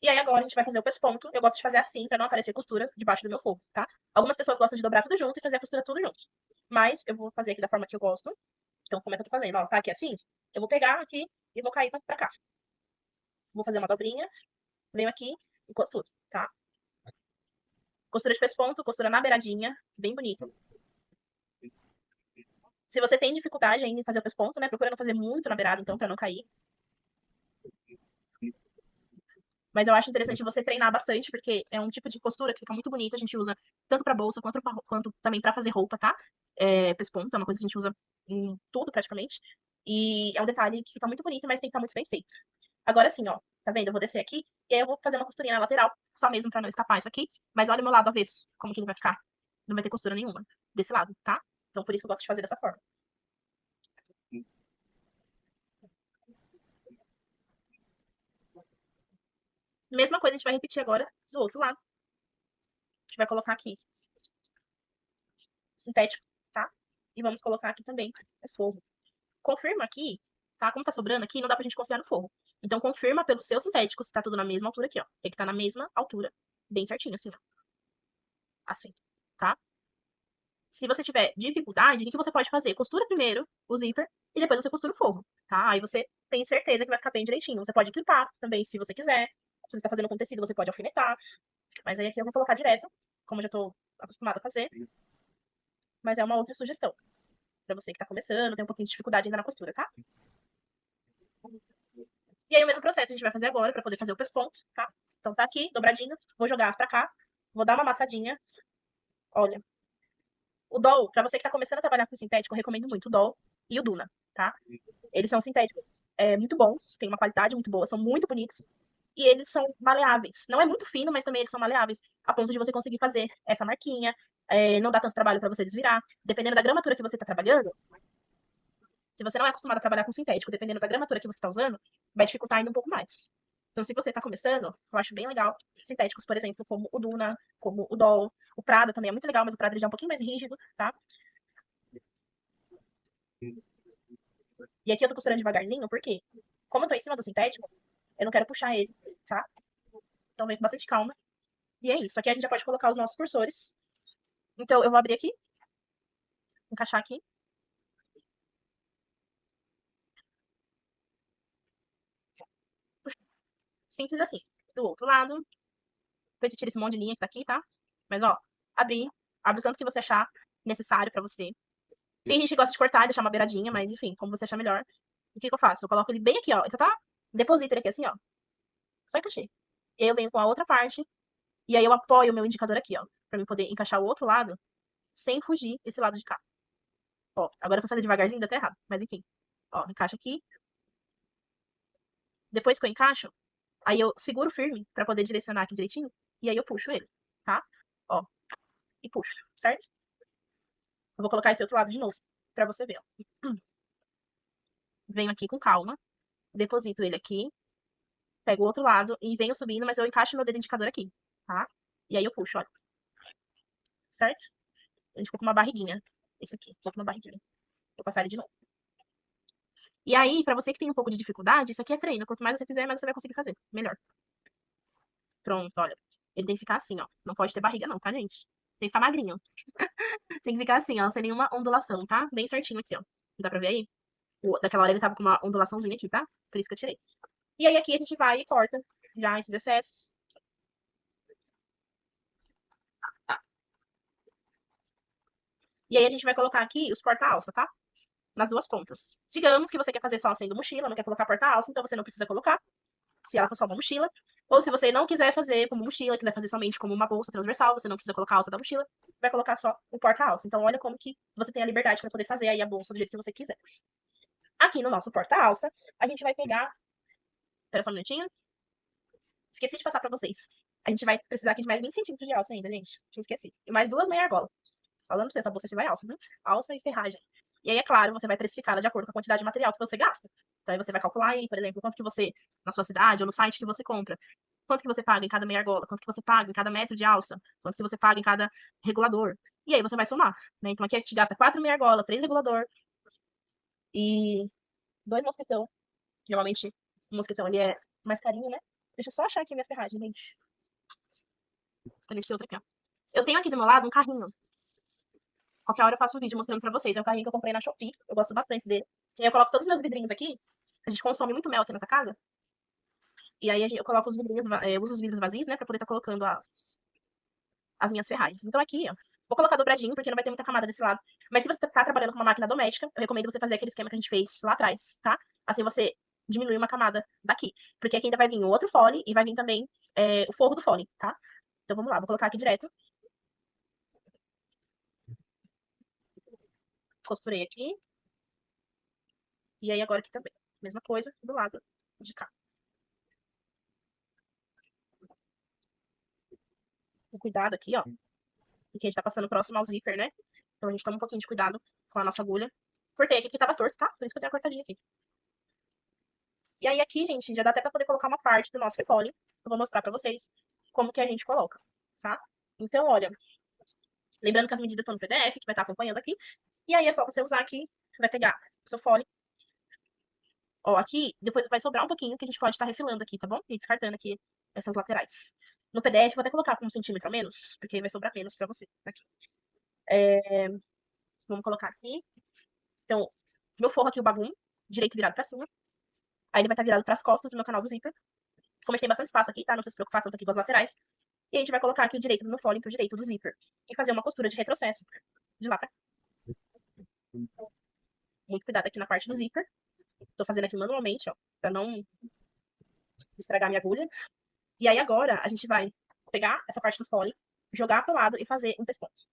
E aí agora a gente vai fazer o pesponto. Eu gosto de fazer assim, pra não aparecer costura debaixo do meu forro, tá? Algumas pessoas gostam de dobrar tudo junto e fazer a costura tudo junto. Mas eu vou fazer aqui da forma que eu gosto. Então, como é que eu tô fazendo? Ó, tá aqui assim? Eu vou pegar aqui e vou cair pra cá. Vou fazer uma dobrinha, venho aqui e costuro, tá? Costura de pesponto, costura na beiradinha, bem bonito. Se você tem dificuldade ainda em fazer o pesponto, né? Procura não fazer muito na beirada, então, pra não cair. Mas eu acho interessante você treinar bastante, porque é um tipo de costura que fica muito bonita. A gente usa tanto pra bolsa quanto também pra fazer roupa, tá? Pesponto é uma coisa que a gente usa em tudo praticamente. E é um detalhe que fica muito bonito, mas tem que estar muito bem feito. Agora sim, ó. Tá vendo? Eu vou descer aqui e aí eu vou fazer uma costurinha na lateral, só mesmo pra não escapar isso aqui. Mas olha o meu lado avesso, como que ele vai ficar. Não vai ter costura nenhuma desse lado, tá? Então por isso que eu gosto de fazer dessa forma. Mesma coisa a gente vai repetir agora do outro lado. A gente vai colocar aqui sintético, tá? E vamos colocar aqui também o forro. Confirma aqui, tá? Como tá sobrando aqui, não dá pra gente confiar no forro. Então confirma pelo seu sintético se tá tudo na mesma altura aqui, ó. Tem que estar na mesma altura, bem certinho, assim, ó. Assim, tá? Se você tiver dificuldade, o que você pode fazer? Costura primeiro o zíper e depois você costura o forro, tá? Aí você tem certeza que vai ficar bem direitinho. Você pode clipar também, se você quiser. Se você tá fazendo com tecido, você pode alfinetar. Mas aí aqui eu vou colocar direto, como eu já tô acostumada a fazer. Mas é uma outra sugestão. Pra você que tá começando, tem um pouquinho de dificuldade ainda na costura, tá? E aí o mesmo processo a gente vai fazer agora pra poder fazer o pesponto, tá? Então tá aqui, dobradinho. Vou jogar pra cá. Vou dar uma amassadinha. Olha. O Doll, pra você que tá começando a trabalhar com sintético, eu recomendo muito o Doll e o Duna, tá? Eles são sintéticos muito bons, têm uma qualidade muito boa, são muito bonitos. E eles são maleáveis. Não é muito fino, mas também eles são maleáveis, a ponto de você conseguir fazer essa marquinha. Não dá tanto trabalho pra você desvirar. Dependendo da gramatura que você tá trabalhando, se você não é acostumado a trabalhar com sintético, dependendo da gramatura que você está usando, vai dificultar ainda um pouco mais. Então, se você está começando, eu acho bem legal sintéticos, por exemplo, como o Duna, como o Doll. O Prada também é muito legal, mas o Prada ele já é um pouquinho mais rígido, tá? E aqui eu tô costurando devagarzinho, porque como eu tô em cima do sintético, eu não quero puxar ele, tá? Então vem com bastante calma. E é isso. Aqui a gente já pode colocar os nossos cursores. Então eu vou abrir aqui, encaixar aqui. Simples assim. Do outro lado, depois tira esse monte de linha que tá aqui, tá? Mas ó, abrir, abre o tanto que você achar necessário pra você. Tem gente que gosta de cortar e deixar uma beiradinha, mas enfim, como você achar melhor. O que que eu faço? Eu coloco ele bem aqui, ó. Ele só tá. Deposita ele aqui assim, ó. Só encaixei. E aí eu venho com a outra parte. E aí eu apoio o meu indicador aqui, ó. Pra mim poder encaixar o outro lado sem fugir esse lado de cá. Ó, agora eu vou fazer devagarzinho, dá até errado. Mas enfim. Ó, encaixa aqui. Depois que eu encaixo, aí eu seguro firme pra poder direcionar aqui direitinho. E aí eu puxo ele, tá? Ó. E puxo, certo? Eu vou colocar esse outro lado de novo. Pra você ver, ó. venho aqui com calma, deposito ele aqui, pego o outro lado e venho subindo, mas eu encaixo meu dedo indicador aqui, tá? E aí eu puxo, olha. Certo? A gente ficou com uma barriguinha. Esse aqui, ficou com uma barriguinha. Vou passar ele de novo. E aí, pra você que tem um pouco de dificuldade, isso aqui é treino. Quanto mais você fizer, mais você vai conseguir fazer. Melhor. Pronto, olha. Ele tem que ficar assim, ó. Não pode ter barriga não, tá, gente? Tem que ficar magrinho. Tem que ficar assim, ó, sem nenhuma ondulação, tá? Bem certinho aqui, ó. Dá pra ver aí? Daquela hora ele tava com uma ondulaçãozinha aqui, tá? Por isso que eu tirei. E aí aqui a gente vai e corta já esses excessos. E aí a gente vai colocar aqui os porta-alça, tá? Nas duas pontas. Digamos que você quer fazer só sendo mochila, não quer colocar porta-alça, então você não precisa colocar, se ela for só uma mochila. Ou se você não quiser fazer como mochila, quiser fazer somente como uma bolsa transversal, você não precisa colocar a alça da mochila, vai colocar só o porta-alça. Então olha como que você tem a liberdade para poder fazer aí a bolsa do jeito que você quiser. Aqui no nosso porta-alça, a gente vai pegar... Espera só um minutinho. Esqueci de passar pra vocês. A gente vai precisar aqui de mais 20 centímetros de alça ainda, gente. Tinha esquecido. E mais 2 meia argola. Falando pra você, essa bolsa aqui vai alça, viu? Alça e ferragem. E aí, é claro, você vai precificá-la de acordo com a quantidade de material que você gasta. Então aí você vai calcular aí, por exemplo, quanto que você, na sua cidade ou no site que você compra, quanto que você paga em cada meia argola, quanto que você paga em cada metro de alça, quanto que você paga em cada regulador. E aí você vai somar, né? Então aqui a gente gasta 4 meia argola, 3 regulador e 2 mosquetão. Normalmente o mosquetão ele é mais carinho, né? Deixa eu só achar aqui minha ferragem, gente. Olha esse outro aqui, ó. Eu tenho aqui do meu lado um carrinho. Qualquer hora eu faço um vídeo mostrando pra vocês. É um carrinho que eu comprei na Shopee. Eu gosto bastante dele. E aí eu coloco todos os meus vidrinhos aqui. A gente consome muito mel aqui nessa casa. E aí eu coloco os vidrinhos, eu uso os vidros vazios, né, pra poder estar colocando as minhas ferragens. Então aqui, ó, vou colocar dobradinho, porque não vai ter muita camada desse lado. Mas se você tá trabalhando com uma máquina doméstica, eu recomendo você fazer aquele esquema que a gente fez lá atrás, tá? Assim você diminui uma camada daqui. Porque aqui ainda vai vir o outro fole e vai vir também o forro do fole, tá? Então vamos lá, vou colocar aqui direto. Costurei aqui. E aí agora aqui também. Mesma coisa do lado de cá. Com cuidado aqui, ó. Porque a gente tá passando próximo ao zíper, né? Então a gente toma um pouquinho de cuidado com a nossa agulha. Cortei aqui porque tava torto, tá? Por isso que eu tenho a cortadinha aqui. E aí aqui, gente, já dá até pra poder colocar uma parte do nosso refole. Eu vou mostrar pra vocês como que a gente coloca, tá? Então, olha, lembrando que as medidas estão no PDF, que vai estar acompanhando aqui. E aí é só você usar aqui, vai pegar o seu fole. Ó, aqui, depois vai sobrar um pouquinho que a gente pode estar refilando aqui, tá bom? E descartando aqui essas laterais. No PDF, vou até colocar com 1 centímetro a menos, porque aí vai sobrar menos pra você. Aqui. Vamos colocar aqui. Então, meu forro aqui, o bagum, direito virado pra cima. Aí ele vai estar virado pras costas do meu canal do zíper. Como a gente tem bastante espaço aqui, tá? Não precisa se preocupar tanto aqui com as laterais. E a gente vai colocar aqui o direito do meu fole pro direito do zíper. E fazer uma costura de retrocesso de lá pra cá. Muito cuidado aqui na parte do zíper. Tô fazendo aqui manualmente, ó, pra não estragar minha agulha. E aí agora a gente vai pegar essa parte do fole, jogar pro lado e fazer um pesponto.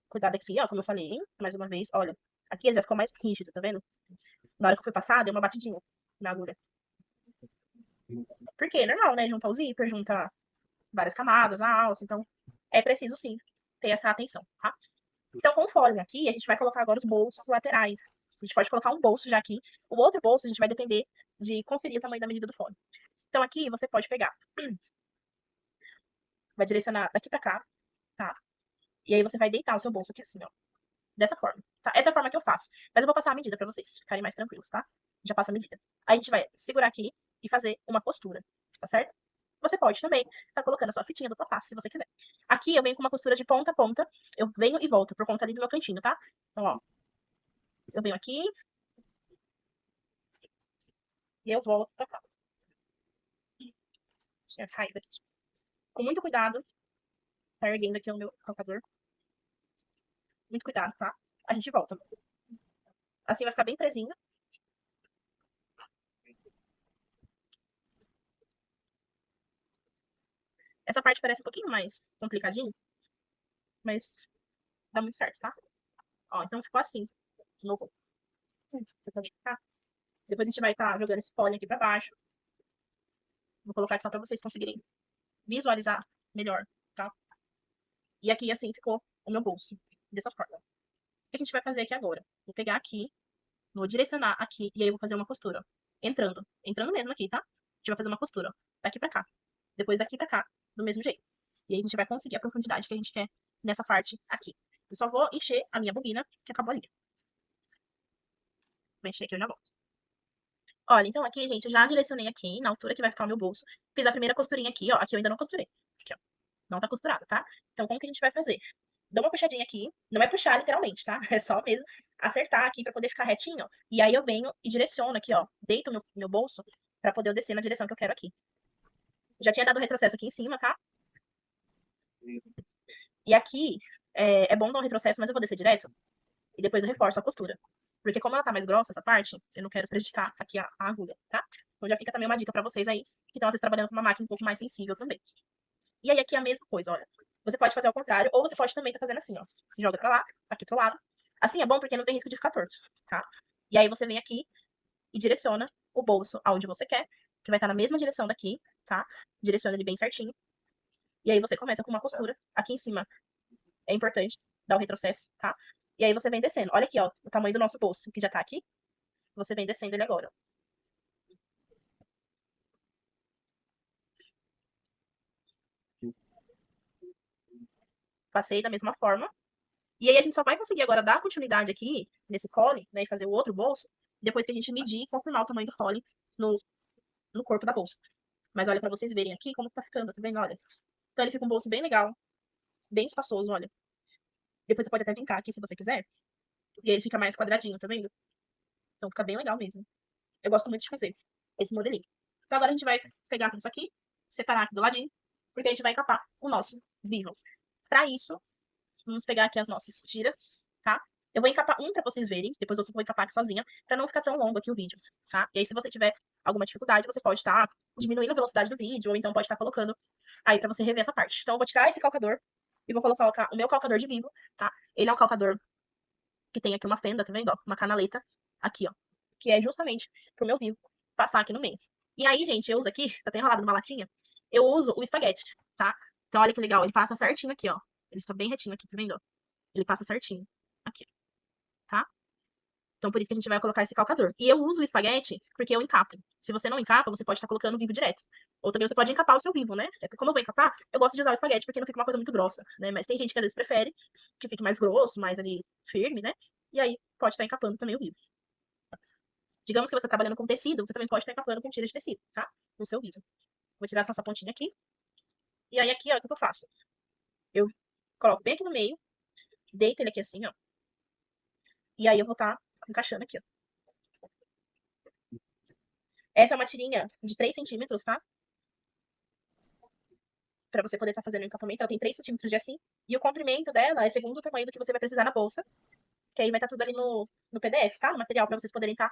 Cuidado aqui, ó, como eu falei, hein? Mais uma vez, olha. Aqui ele já ficou mais rígido, tá vendo? Na hora que eu fui passar, deu uma batidinha na agulha. Porque é normal, né? Juntar o zíper, juntar várias camadas, a alça. Então, é preciso sim ter essa atenção, tá? Então, conforme aqui, a gente vai colocar agora os bolsos laterais. A gente pode colocar um bolso já aqui. O outro bolso, a gente vai depender de conferir o tamanho da medida do fone. Então, aqui você pode pegar. Vai direcionar daqui pra cá, tá? E aí você vai deitar o seu bolso aqui assim, ó. Dessa forma, tá? Essa é a forma que eu faço. Mas eu vou passar a medida pra vocês ficarem mais tranquilos, tá? Já passa a medida. Aí a gente vai segurar aqui e fazer uma costura, tá certo? Você pode também estar colocando a sua fitinha dupla face, se você quiser. Aqui eu venho com uma costura de ponta a ponta. Eu venho e volto por conta ali do meu cantinho, tá? Então, ó. Eu venho aqui e eu volto pra cá. Tinha caído aqui. Com muito cuidado. Tá erguendo aqui o meu calcador. Muito cuidado, tá? A gente volta. Assim vai ficar bem presinho. Essa parte parece um pouquinho mais complicadinho, mas dá muito certo, tá? Ó, então ficou assim. De novo. Tá? Depois a gente vai estar jogando esse pó aqui pra baixo. Vou colocar aqui só pra vocês conseguirem visualizar melhor, tá? E aqui, assim, ficou o meu bolso. Dessa forma. que a gente vai fazer aqui agora? Vou pegar aqui, vou direcionar aqui, e aí eu vou fazer uma costura, ó. Entrando mesmo aqui, tá? A gente vai fazer uma costura, ó, daqui pra cá. Depois daqui pra cá, do mesmo jeito. E aí a gente vai conseguir a profundidade que a gente quer nessa parte aqui. Eu só vou encher a minha bobina, que acabou ali. Vou encher aqui, eu já volto. Olha, então aqui, gente, eu já direcionei aqui, na altura que vai ficar o meu bolso. Fiz a primeira costurinha aqui, ó. Aqui eu ainda não costurei. Aqui, ó. Não tá costurado, tá? Então, como que a gente vai fazer? Dá uma puxadinha aqui. Não é puxar literalmente, tá? É só mesmo acertar aqui pra poder ficar retinho, ó. E aí eu venho e direciono aqui, ó. Deito meu bolso pra poder eu descer na direção que eu quero aqui. Já tinha dado retrocesso aqui em cima, tá? E aqui, é bom dar um retrocesso, mas eu vou descer direto. E depois eu reforço a costura. Porque como ela tá mais grossa, essa parte, eu não quero prejudicar aqui a agulha, tá? Então já fica também uma dica pra vocês aí, que estão às vezes trabalhando com uma máquina um pouco mais sensível também. E aí aqui é a mesma coisa, olha. Você pode fazer ao contrário, ou você pode também estar fazendo assim, ó. Você joga pra lá, aqui pro lado. Assim é bom porque não tem risco de ficar torto, tá? E aí você vem aqui e direciona o bolso aonde você quer, que vai estar na mesma direção daqui, tá? Direciona ele bem certinho. E aí você começa com uma costura. Aqui em cima é importante dar o retrocesso, tá? E aí você vem descendo. Olha aqui, ó, o tamanho do nosso bolso, que já tá aqui. Você vem descendo ele agora, ó. Passei da mesma forma. E aí a gente só vai conseguir agora dar continuidade aqui, nesse cole, né, e fazer o outro bolso, depois que a gente medir e confirmar o tamanho do cole no, no corpo da bolsa. Mas olha, pra vocês verem aqui como tá ficando, tá vendo? Olha. Então ele fica um bolso bem legal, bem espaçoso, olha. Depois você pode até vincar aqui se você quiser. E aí ele fica mais quadradinho, tá vendo? Então fica bem legal mesmo. Eu gosto muito de fazer esse modelinho. Então agora a gente vai pegar tudo isso aqui, separar aqui do ladinho, porque a gente vai encapar o nosso vivo. Pra isso, vamos pegar aqui as nossas tiras, tá? Eu vou encapar um pra vocês verem, depois eu vou encapar aqui sozinha, pra não ficar tão longo aqui o vídeo, tá? E aí, se você tiver alguma dificuldade, você pode estar diminuindo a velocidade do vídeo, ou então pode estar colocando aí pra você rever essa parte. Então, eu vou tirar esse calcador e vou colocar o meu calcador de vivo, tá? Ele é um calcador que tem aqui uma fenda, tá vendo? Ó, uma canaleta aqui, ó, que é justamente pro meu vivo passar aqui no meio. E aí, gente, eu uso aqui, tá até enrolado numa latinha, eu uso o espaguete, tá? Então, olha que legal, ele passa certinho aqui, ó. Ele fica bem retinho aqui, tá vendo? Ele passa certinho aqui, tá? Então, por isso que a gente vai colocar esse calcador. E eu uso o espaguete porque eu encapo. Se você não encapa, você pode estar colocando o vivo direto. Ou também você pode encapar o seu vivo, né? Como eu vou encapar, eu gosto de usar o espaguete porque não fica uma coisa muito grossa, né? Mas tem gente que às vezes prefere que fique mais grosso, mais ali firme, né? E aí pode estar encapando também o vivo. Digamos que você está trabalhando com tecido, você também pode estar encapando com tira de tecido, tá? No seu vivo. Vou tirar essa nossa pontinha aqui. E aí aqui, ó, o que eu faço? Eu coloco bem aqui no meio, deito ele aqui assim, ó. E aí eu vou estar encaixando aqui, ó. Essa é uma tirinha de 3 centímetros, tá? Pra você poder estar fazendo o encapamento. Ela tem 3 centímetros de assim. E o comprimento dela é segundo o tamanho do que você vai precisar na bolsa. Que aí vai estar tudo ali no PDF, tá? No material, pra vocês poderem estar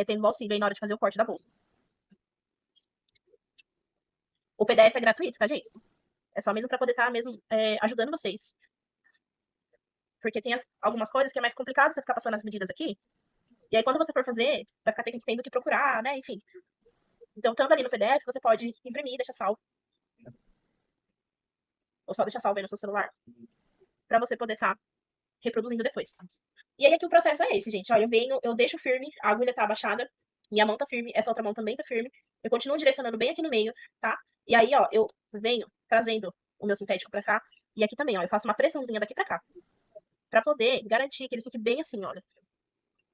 tendo auxílio aí na hora de fazer o corte da bolsa. O PDF é gratuito, tá, gente? É só mesmo pra poder estar mesmo ajudando vocês. Porque tem algumas coisas que é mais complicado você ficar passando as medidas aqui. E aí, quando você for fazer, vai ficar tendo que procurar, né? Enfim. Então, estando ali no PDF, você pode imprimir, deixar salvo. Ou só deixar salvo aí no seu celular. Pra você poder estar reproduzindo depois. E aí, aqui o processo é esse, gente. Olha, eu deixo firme, a agulha tá abaixada, minha mão tá firme, essa outra mão também tá firme. Eu continuo direcionando bem aqui no meio, tá? E aí, ó, eu venho trazendo o meu sintético pra cá. E aqui também, ó, eu faço uma pressãozinha daqui pra cá. Pra poder garantir que ele fique bem assim, olha.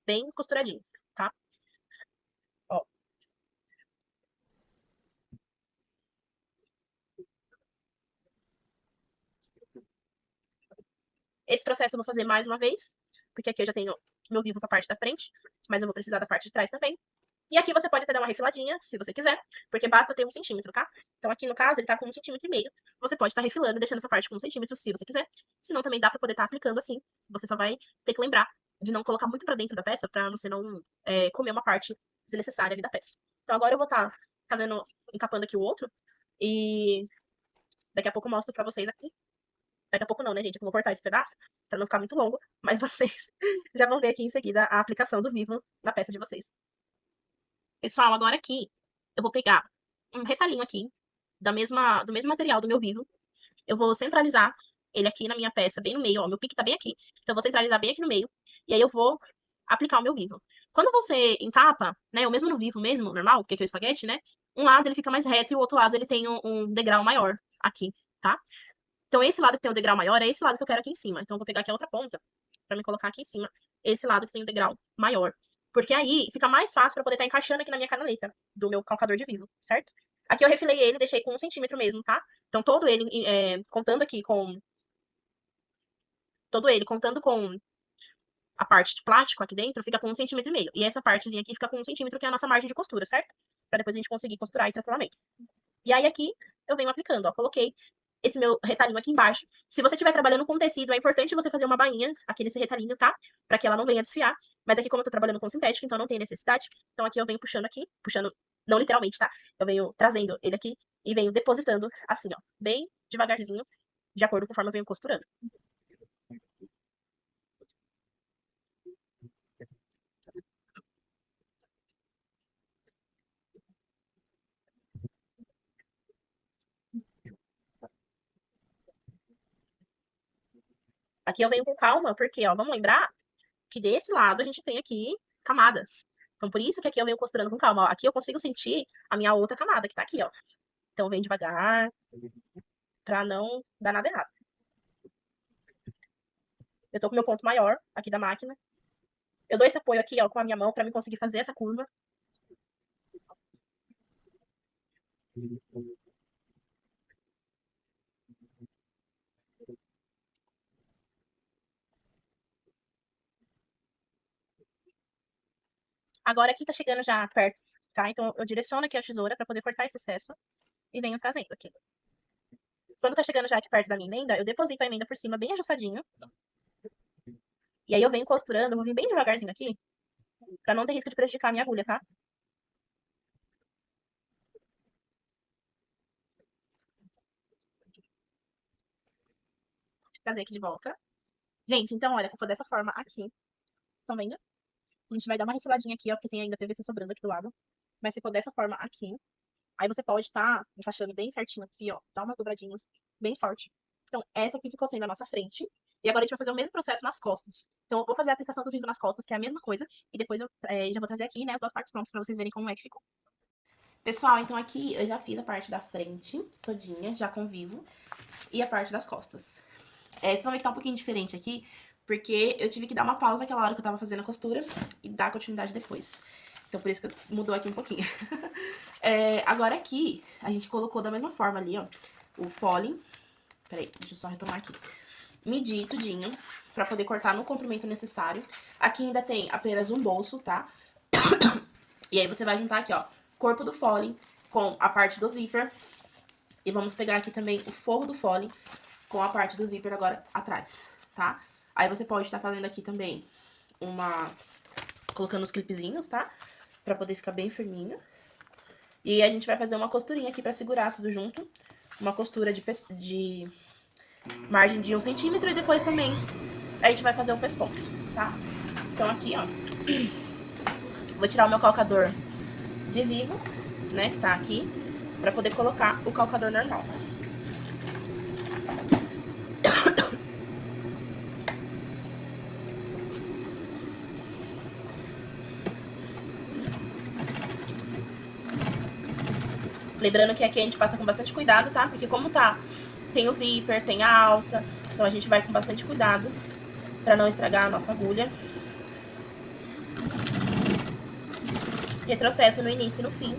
Bem costuradinho, tá? Ó. Esse processo eu vou fazer mais uma vez, porque aqui eu já tenho meu vivo com a parte da frente, mas eu vou precisar da parte de trás também. E aqui você pode até dar uma refiladinha, se você quiser, porque basta ter 1 centímetro, tá? Então aqui no caso ele tá com 1,5 centímetros. Você pode estar refilando, deixando essa parte com 1 centímetro, se você quiser. Senão também dá pra poder estar aplicando assim. Você só vai ter que lembrar de não colocar muito pra dentro da peça, pra você não comer uma parte desnecessária ali da peça. Então agora eu vou estar encapando aqui o outro. E daqui a pouco eu mostro pra vocês aqui. Daqui a pouco não, né, gente? Eu vou cortar esse pedaço pra não ficar muito longo. Mas vocês já vão ver aqui em seguida a aplicação do vivo na peça de vocês. Pessoal, agora aqui eu vou pegar um retalhinho aqui do mesmo material do meu vivo. Eu vou centralizar ele aqui na minha peça, bem no meio, ó, meu pique tá bem aqui. Então, eu vou centralizar bem aqui no meio, e aí eu vou aplicar o meu vivo. Quando você encapa, né, ou mesmo no vivo mesmo, normal, que é o espaguete, né, um lado ele fica mais reto e o outro lado ele tem um degrau maior aqui, tá? Então, esse lado que tem o degrau maior é esse lado que eu quero aqui em cima. Então, eu vou pegar aqui a outra ponta pra me colocar aqui em cima, esse lado que tem o degrau maior. Porque aí fica mais fácil pra poder estar encaixando aqui na minha canaleta do meu calcador de vivo, certo? Aqui eu refilei ele, deixei com 1 centímetro mesmo, tá? Então, todo ele, contando aqui com... Todo ele, contando com a parte de plástico aqui dentro, fica com 1,5 centímetro. E essa partezinha aqui fica com 1 centímetro, que é a nossa margem de costura, certo? Pra depois a gente conseguir costurar aí tranquilamente. E aí aqui eu venho aplicando, ó. Coloquei esse meu retalhinho aqui embaixo. Se você estiver trabalhando com tecido, é importante você fazer uma bainha aqui nesse retalhinho, tá? Pra que ela não venha desfiar. Mas aqui, como eu tô trabalhando com sintético, então não tem necessidade. Então aqui eu venho puxando aqui, puxando, não literalmente, tá? Eu venho trazendo ele aqui e venho depositando assim, ó. Bem devagarzinho, de acordo com a forma eu venho costurando. Aqui eu venho com calma, porque, ó, vamos lembrar que desse lado a gente tem aqui camadas. Então, por isso que aqui eu venho costurando com calma. Ó, aqui eu consigo sentir a minha outra camada, que tá aqui, ó. Então, vem devagar, pra não dar nada errado. Eu tô com o meu ponto maior aqui da máquina. Eu dou esse apoio aqui, ó, com a minha mão pra me conseguir fazer essa curva. Agora aqui tá chegando já perto, tá? Então, eu direciono aqui a tesoura pra poder cortar esse excesso e venho trazendo aqui. Quando tá chegando já aqui perto da minha emenda, eu deposito a emenda por cima bem ajustadinho. E aí eu venho costurando, vou vir bem devagarzinho aqui, pra não ter risco de prejudicar a minha agulha, tá? Vou trazer aqui de volta. Gente, então, olha, vou dessa forma aqui. Estão vendo? A gente vai dar uma refiladinha aqui, ó, porque tem ainda PVC sobrando aqui do lado. Mas se for dessa forma aqui, aí você pode estar encaixando bem certinho aqui, ó. Dá umas dobradinhas bem forte. Então, essa aqui ficou sendo a nossa frente. E agora a gente vai fazer o mesmo processo nas costas. Então, eu vou fazer a aplicação do vidro nas costas, que é a mesma coisa. E depois eu já vou trazer aqui, né, as duas partes prontas pra vocês verem como é que ficou. Pessoal, então aqui eu já fiz a parte da frente todinha, já com vivo. E a parte das costas. Vocês vão ver que tá um pouquinho diferente aqui, porque eu tive que dar uma pausa aquela hora que eu tava fazendo a costura e dar continuidade depois. Então, por isso que mudou aqui um pouquinho. Agora aqui, a gente colocou da mesma forma ali, ó, o fole. Peraí, deixa eu só retomar aqui. Medir tudinho, pra poder cortar no comprimento necessário. Aqui ainda tem apenas um bolso, tá? E aí você vai juntar aqui, ó, corpo do fole com a parte do zíper. E vamos pegar aqui também o forro do fole com a parte do zíper agora atrás, tá? Aí você pode estar fazendo aqui também colocando os clipezinhos, tá? Pra poder ficar bem firminho. E a gente vai fazer uma costurinha aqui pra segurar tudo junto. Uma costura de margem de 1 centímetro e depois também a gente vai fazer o pesponto, tá? Então aqui, ó, vou tirar o meu calcador de vivo, né, que tá aqui, pra poder colocar o calcador normal. Lembrando que aqui a gente passa com bastante cuidado, tá? Porque como tá, tem o zíper, tem a alça, então a gente vai com bastante cuidado pra não estragar a nossa agulha. Retrocesso no início e no fim.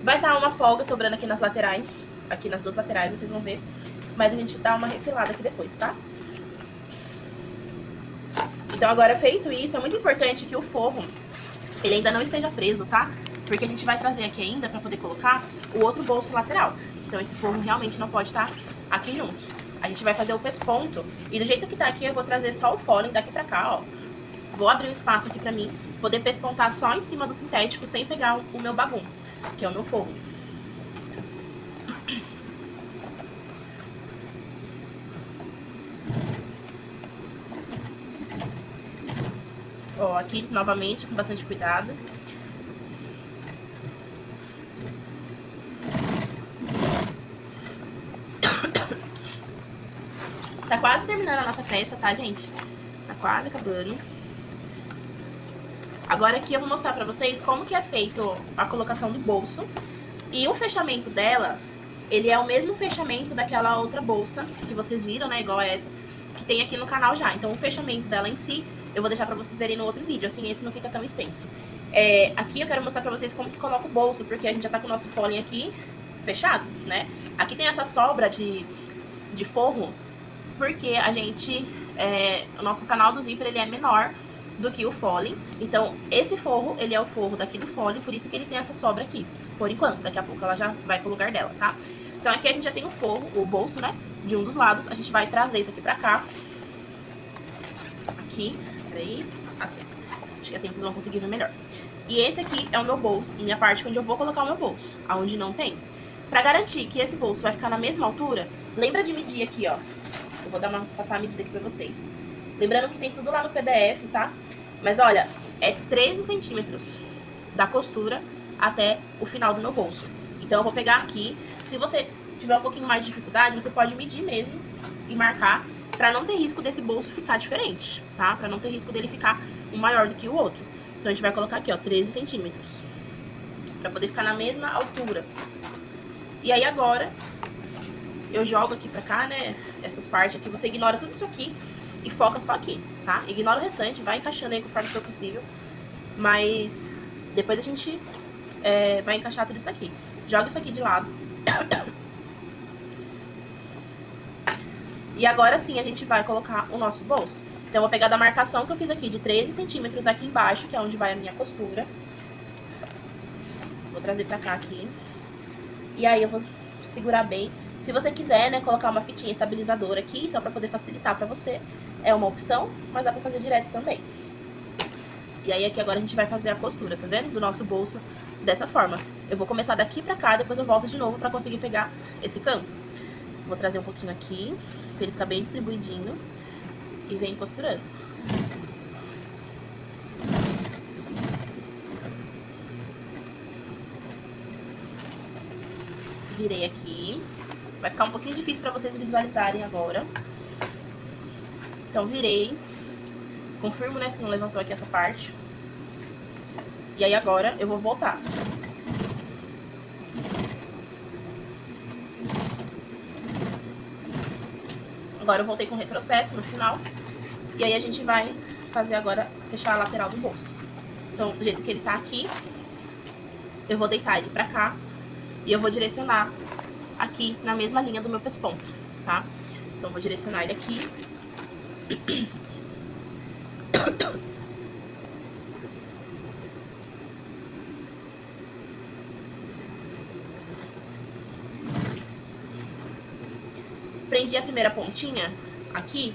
Vai dar uma folga sobrando aqui nas laterais, aqui nas duas laterais, vocês vão ver. Mas a gente dá uma refilada aqui depois, tá? Então agora feito isso, é muito importante que o forro, ele ainda não esteja preso, tá? Porque a gente vai trazer aqui ainda pra poder colocar o outro bolso lateral. Então esse forro realmente não pode estar aqui junto. A gente vai fazer o pesponto e do jeito que tá aqui eu vou trazer só o fole daqui pra cá, ó. Vou abrir um espaço aqui pra mim poder pespontar só em cima do sintético sem pegar o meu bagum, que é o meu forro. Ó, aqui novamente com bastante cuidado. Tá quase terminando a nossa peça, tá, gente? Tá quase acabando. Agora aqui eu vou mostrar pra vocês como que é feito a colocação do bolso. E o fechamento dela, ele é o mesmo fechamento daquela outra bolsa que vocês viram, né? Igual essa, que tem aqui no canal já. Então o fechamento dela em si, eu vou deixar pra vocês verem no outro vídeo, assim esse não fica tão extenso. Aqui eu quero mostrar pra vocês como que coloca o bolso, porque a gente já tá com o nosso fóling aqui fechado, né? Aqui tem essa sobra de forro, porque a gente, o nosso canal do zíper, ele é menor do que o fóling. Então, esse forro, ele é o forro daqui do fóling, por isso que ele tem essa sobra aqui. Por enquanto, daqui a pouco ela já vai pro lugar dela, tá? Então, aqui a gente já tem o forro, o bolso, né? De um dos lados. A gente vai trazer isso aqui pra cá. Aqui, peraí, assim. Acho que assim vocês vão conseguir ver melhor. E esse aqui é o meu bolso, minha parte onde eu vou colocar o meu bolso, aonde não tem. Pra garantir que esse bolso vai ficar na mesma altura, lembra de medir aqui, ó. Eu vou passar a medida aqui pra vocês. Lembrando que tem tudo lá no PDF, tá? Mas olha, é 13 centímetros da costura até o final do meu bolso. Então eu vou pegar aqui. Se você tiver um pouquinho mais de dificuldade, você pode medir mesmo e marcar, pra não ter risco desse bolso ficar diferente, tá? Pra não ter risco dele ficar um maior do que o outro. Então a gente vai colocar aqui, ó, 13 centímetros. Pra poder ficar na mesma altura. E aí agora, eu jogo aqui pra cá, né, essas partes aqui. Você ignora tudo isso aqui e foca só aqui, tá? Ignora o restante, vai encaixando aí conforme for possível. Mas depois a gente vai encaixar tudo isso aqui. Joga isso aqui de lado. E agora sim a gente vai colocar o nosso bolso. Então eu vou pegar da marcação que eu fiz aqui de 13 centímetros aqui embaixo, que é onde vai a minha costura. Vou trazer pra cá aqui. E aí eu vou segurar bem. Se você quiser, né, colocar uma fitinha estabilizadora aqui, só pra poder facilitar pra você, é uma opção, mas dá pra fazer direto também. E aí aqui agora a gente vai fazer a costura, tá vendo? Do nosso bolso dessa forma. Eu vou começar daqui pra cá, depois eu volto de novo pra conseguir pegar esse canto. Vou trazer um pouquinho aqui, pra ele ficar bem distribuidinho. E vem costurando. Virei aqui. Vai ficar um pouquinho difícil pra vocês visualizarem agora. Então, virei. Confirmo, né, se não levantou aqui essa parte. E aí, agora, eu vou voltar. Agora, eu voltei com retrocesso no final. E aí, a gente vai fazer agora, fechar a lateral do bolso. Então, do jeito que ele tá aqui, eu vou deitar ele pra cá. E eu vou direcionar aqui na mesma linha do meu pesponto, tá? Então, vou direcionar ele aqui. Prendi a primeira pontinha aqui.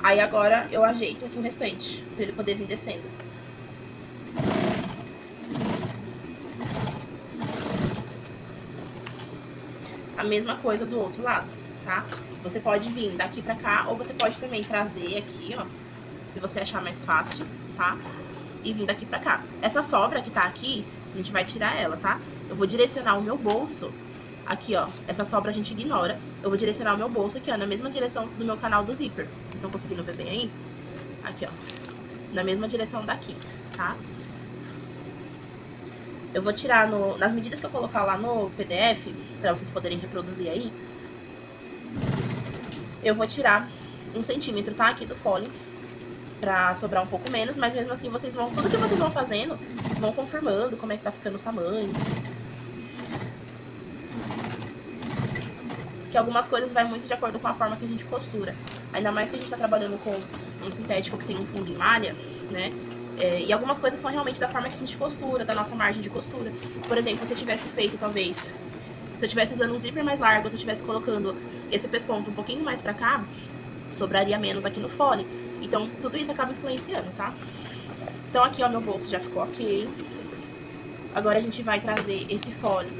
Aí agora eu ajeito aqui o restante, pra ele poder vir descendo. A mesma coisa do outro lado, tá? Você pode vir daqui pra cá, ou você pode também trazer aqui, ó, se você achar mais fácil, tá? E vir daqui pra cá. Essa sobra que tá aqui, a gente vai tirar ela, tá? Eu vou direcionar o meu bolso aqui, ó. Essa sobra a gente ignora. Eu vou direcionar o meu bolso aqui, ó, na mesma direção do meu canal do zíper. Vocês estão conseguindo ver bem aí? Aqui, ó. Na mesma direção daqui, tá? Eu vou tirar nas medidas que eu colocar lá no PDF, pra vocês poderem reproduzir aí. Eu vou tirar 1 centímetro, tá? Aqui do fole, pra sobrar um pouco menos, mas mesmo assim vocês vão, tudo que vocês vão fazendo, vão confirmando como é que tá ficando os tamanhos. Porque algumas coisas vai muito de acordo com a forma que a gente costura. Ainda mais que a gente tá trabalhando com um sintético que tem um fundo em malha, né? E algumas coisas são realmente da forma que a gente costura, da nossa margem de costura. Por exemplo, se eu tivesse feito, talvez, se eu tivesse usando um zíper mais largo, se eu tivesse colocando esse pesponto um pouquinho mais pra cá, sobraria menos aqui no fole. Então, tudo isso acaba influenciando, tá? Então, aqui, ó, meu bolso já ficou ok. Agora, a gente vai trazer esse fole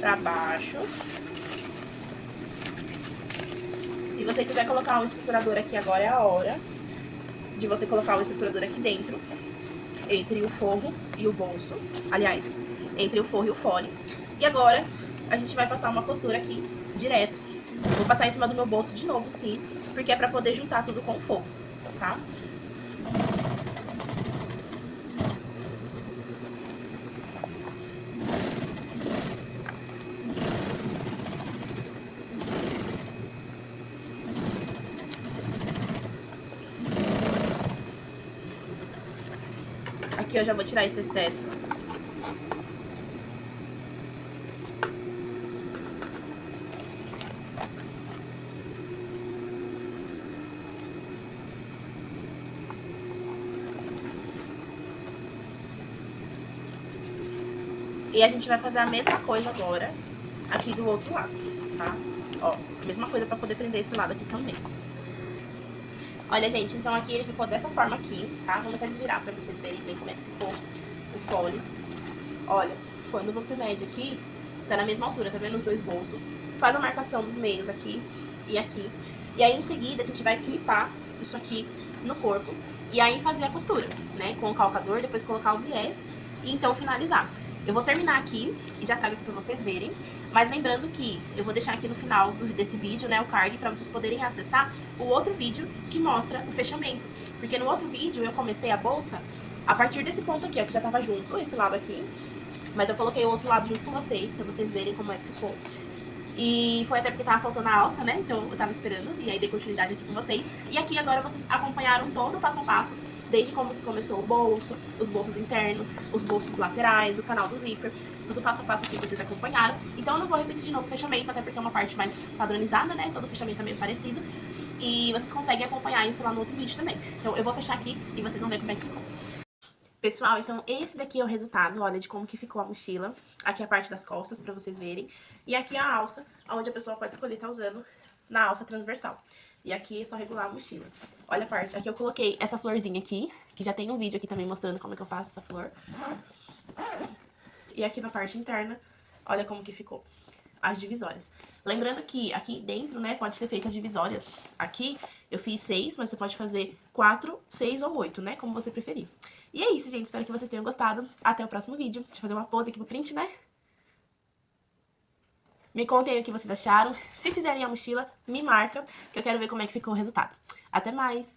pra baixo. Se você quiser colocar um estruturador aqui, agora é a hora de você colocar o estruturador aqui dentro, entre o forro e o bolso. Aliás, entre o forro e o fole. E agora, a gente vai passar uma costura aqui, direto. Vou passar em cima do meu bolso de novo, sim, porque é pra poder juntar tudo com o fogo, tá? Aqui eu já vou tirar esse excesso. E a gente vai fazer a mesma coisa agora aqui do outro lado, tá? Ó, a mesma coisa pra poder prender esse lado aqui também. Olha, gente, então aqui ele ficou dessa forma aqui, tá? Vamos até desvirar pra vocês verem bem como é que ficou o fole. Olha, quando você mede aqui, tá na mesma altura, tá vendo os dois bolsos? Faz a marcação dos meios aqui e aqui. E aí, em seguida, a gente vai clipar isso aqui no corpo. E aí, fazer a costura, né? Com o calcador, depois colocar o viés e então finalizar. Eu vou terminar aqui e já trago aqui pra vocês verem. Mas lembrando que eu vou deixar aqui no final desse vídeo, né, o card, pra vocês poderem acessar o outro vídeo que mostra o fechamento. Porque no outro vídeo eu comecei a bolsa a partir desse ponto aqui, ó, que já tava junto, esse lado aqui. Mas eu coloquei o outro lado junto com vocês, pra vocês verem como é que ficou. E foi até porque tava faltando a alça, né? Então eu tava esperando, e aí dei continuidade aqui com vocês. E aqui agora vocês acompanharam todo o passo a passo, desde como começou o bolso, os bolsos internos, os bolsos laterais, o canal do zíper, tudo passo a passo aqui que vocês acompanharam. Então eu não vou repetir de novo o fechamento, até porque é uma parte mais padronizada, né? Todo o fechamento é meio parecido. E vocês conseguem acompanhar isso lá no outro vídeo também. Então eu vou fechar aqui e vocês vão ver como é que ficou. Pessoal, então esse daqui é o resultado, olha, de como que ficou a mochila. Aqui é a parte das costas, pra vocês verem. E aqui é a alça, onde a pessoa pode escolher estar usando na alça transversal. E aqui é só regular a mochila. Olha a parte, aqui eu coloquei essa florzinha aqui, que já tem um vídeo aqui também mostrando como é que eu faço essa flor. E aqui na parte interna, olha como que ficou as divisórias. Lembrando que aqui dentro, né, pode ser feita as divisórias. Aqui eu fiz 6, mas você pode fazer 4, 6 ou 8, né, como você preferir. E é isso, gente. Espero que vocês tenham gostado. Até o próximo vídeo. Deixa eu fazer uma pose aqui pro print, né? Me contem aí o que vocês acharam. Se fizerem a mochila, me marca, que eu quero ver como é que ficou o resultado. Até mais!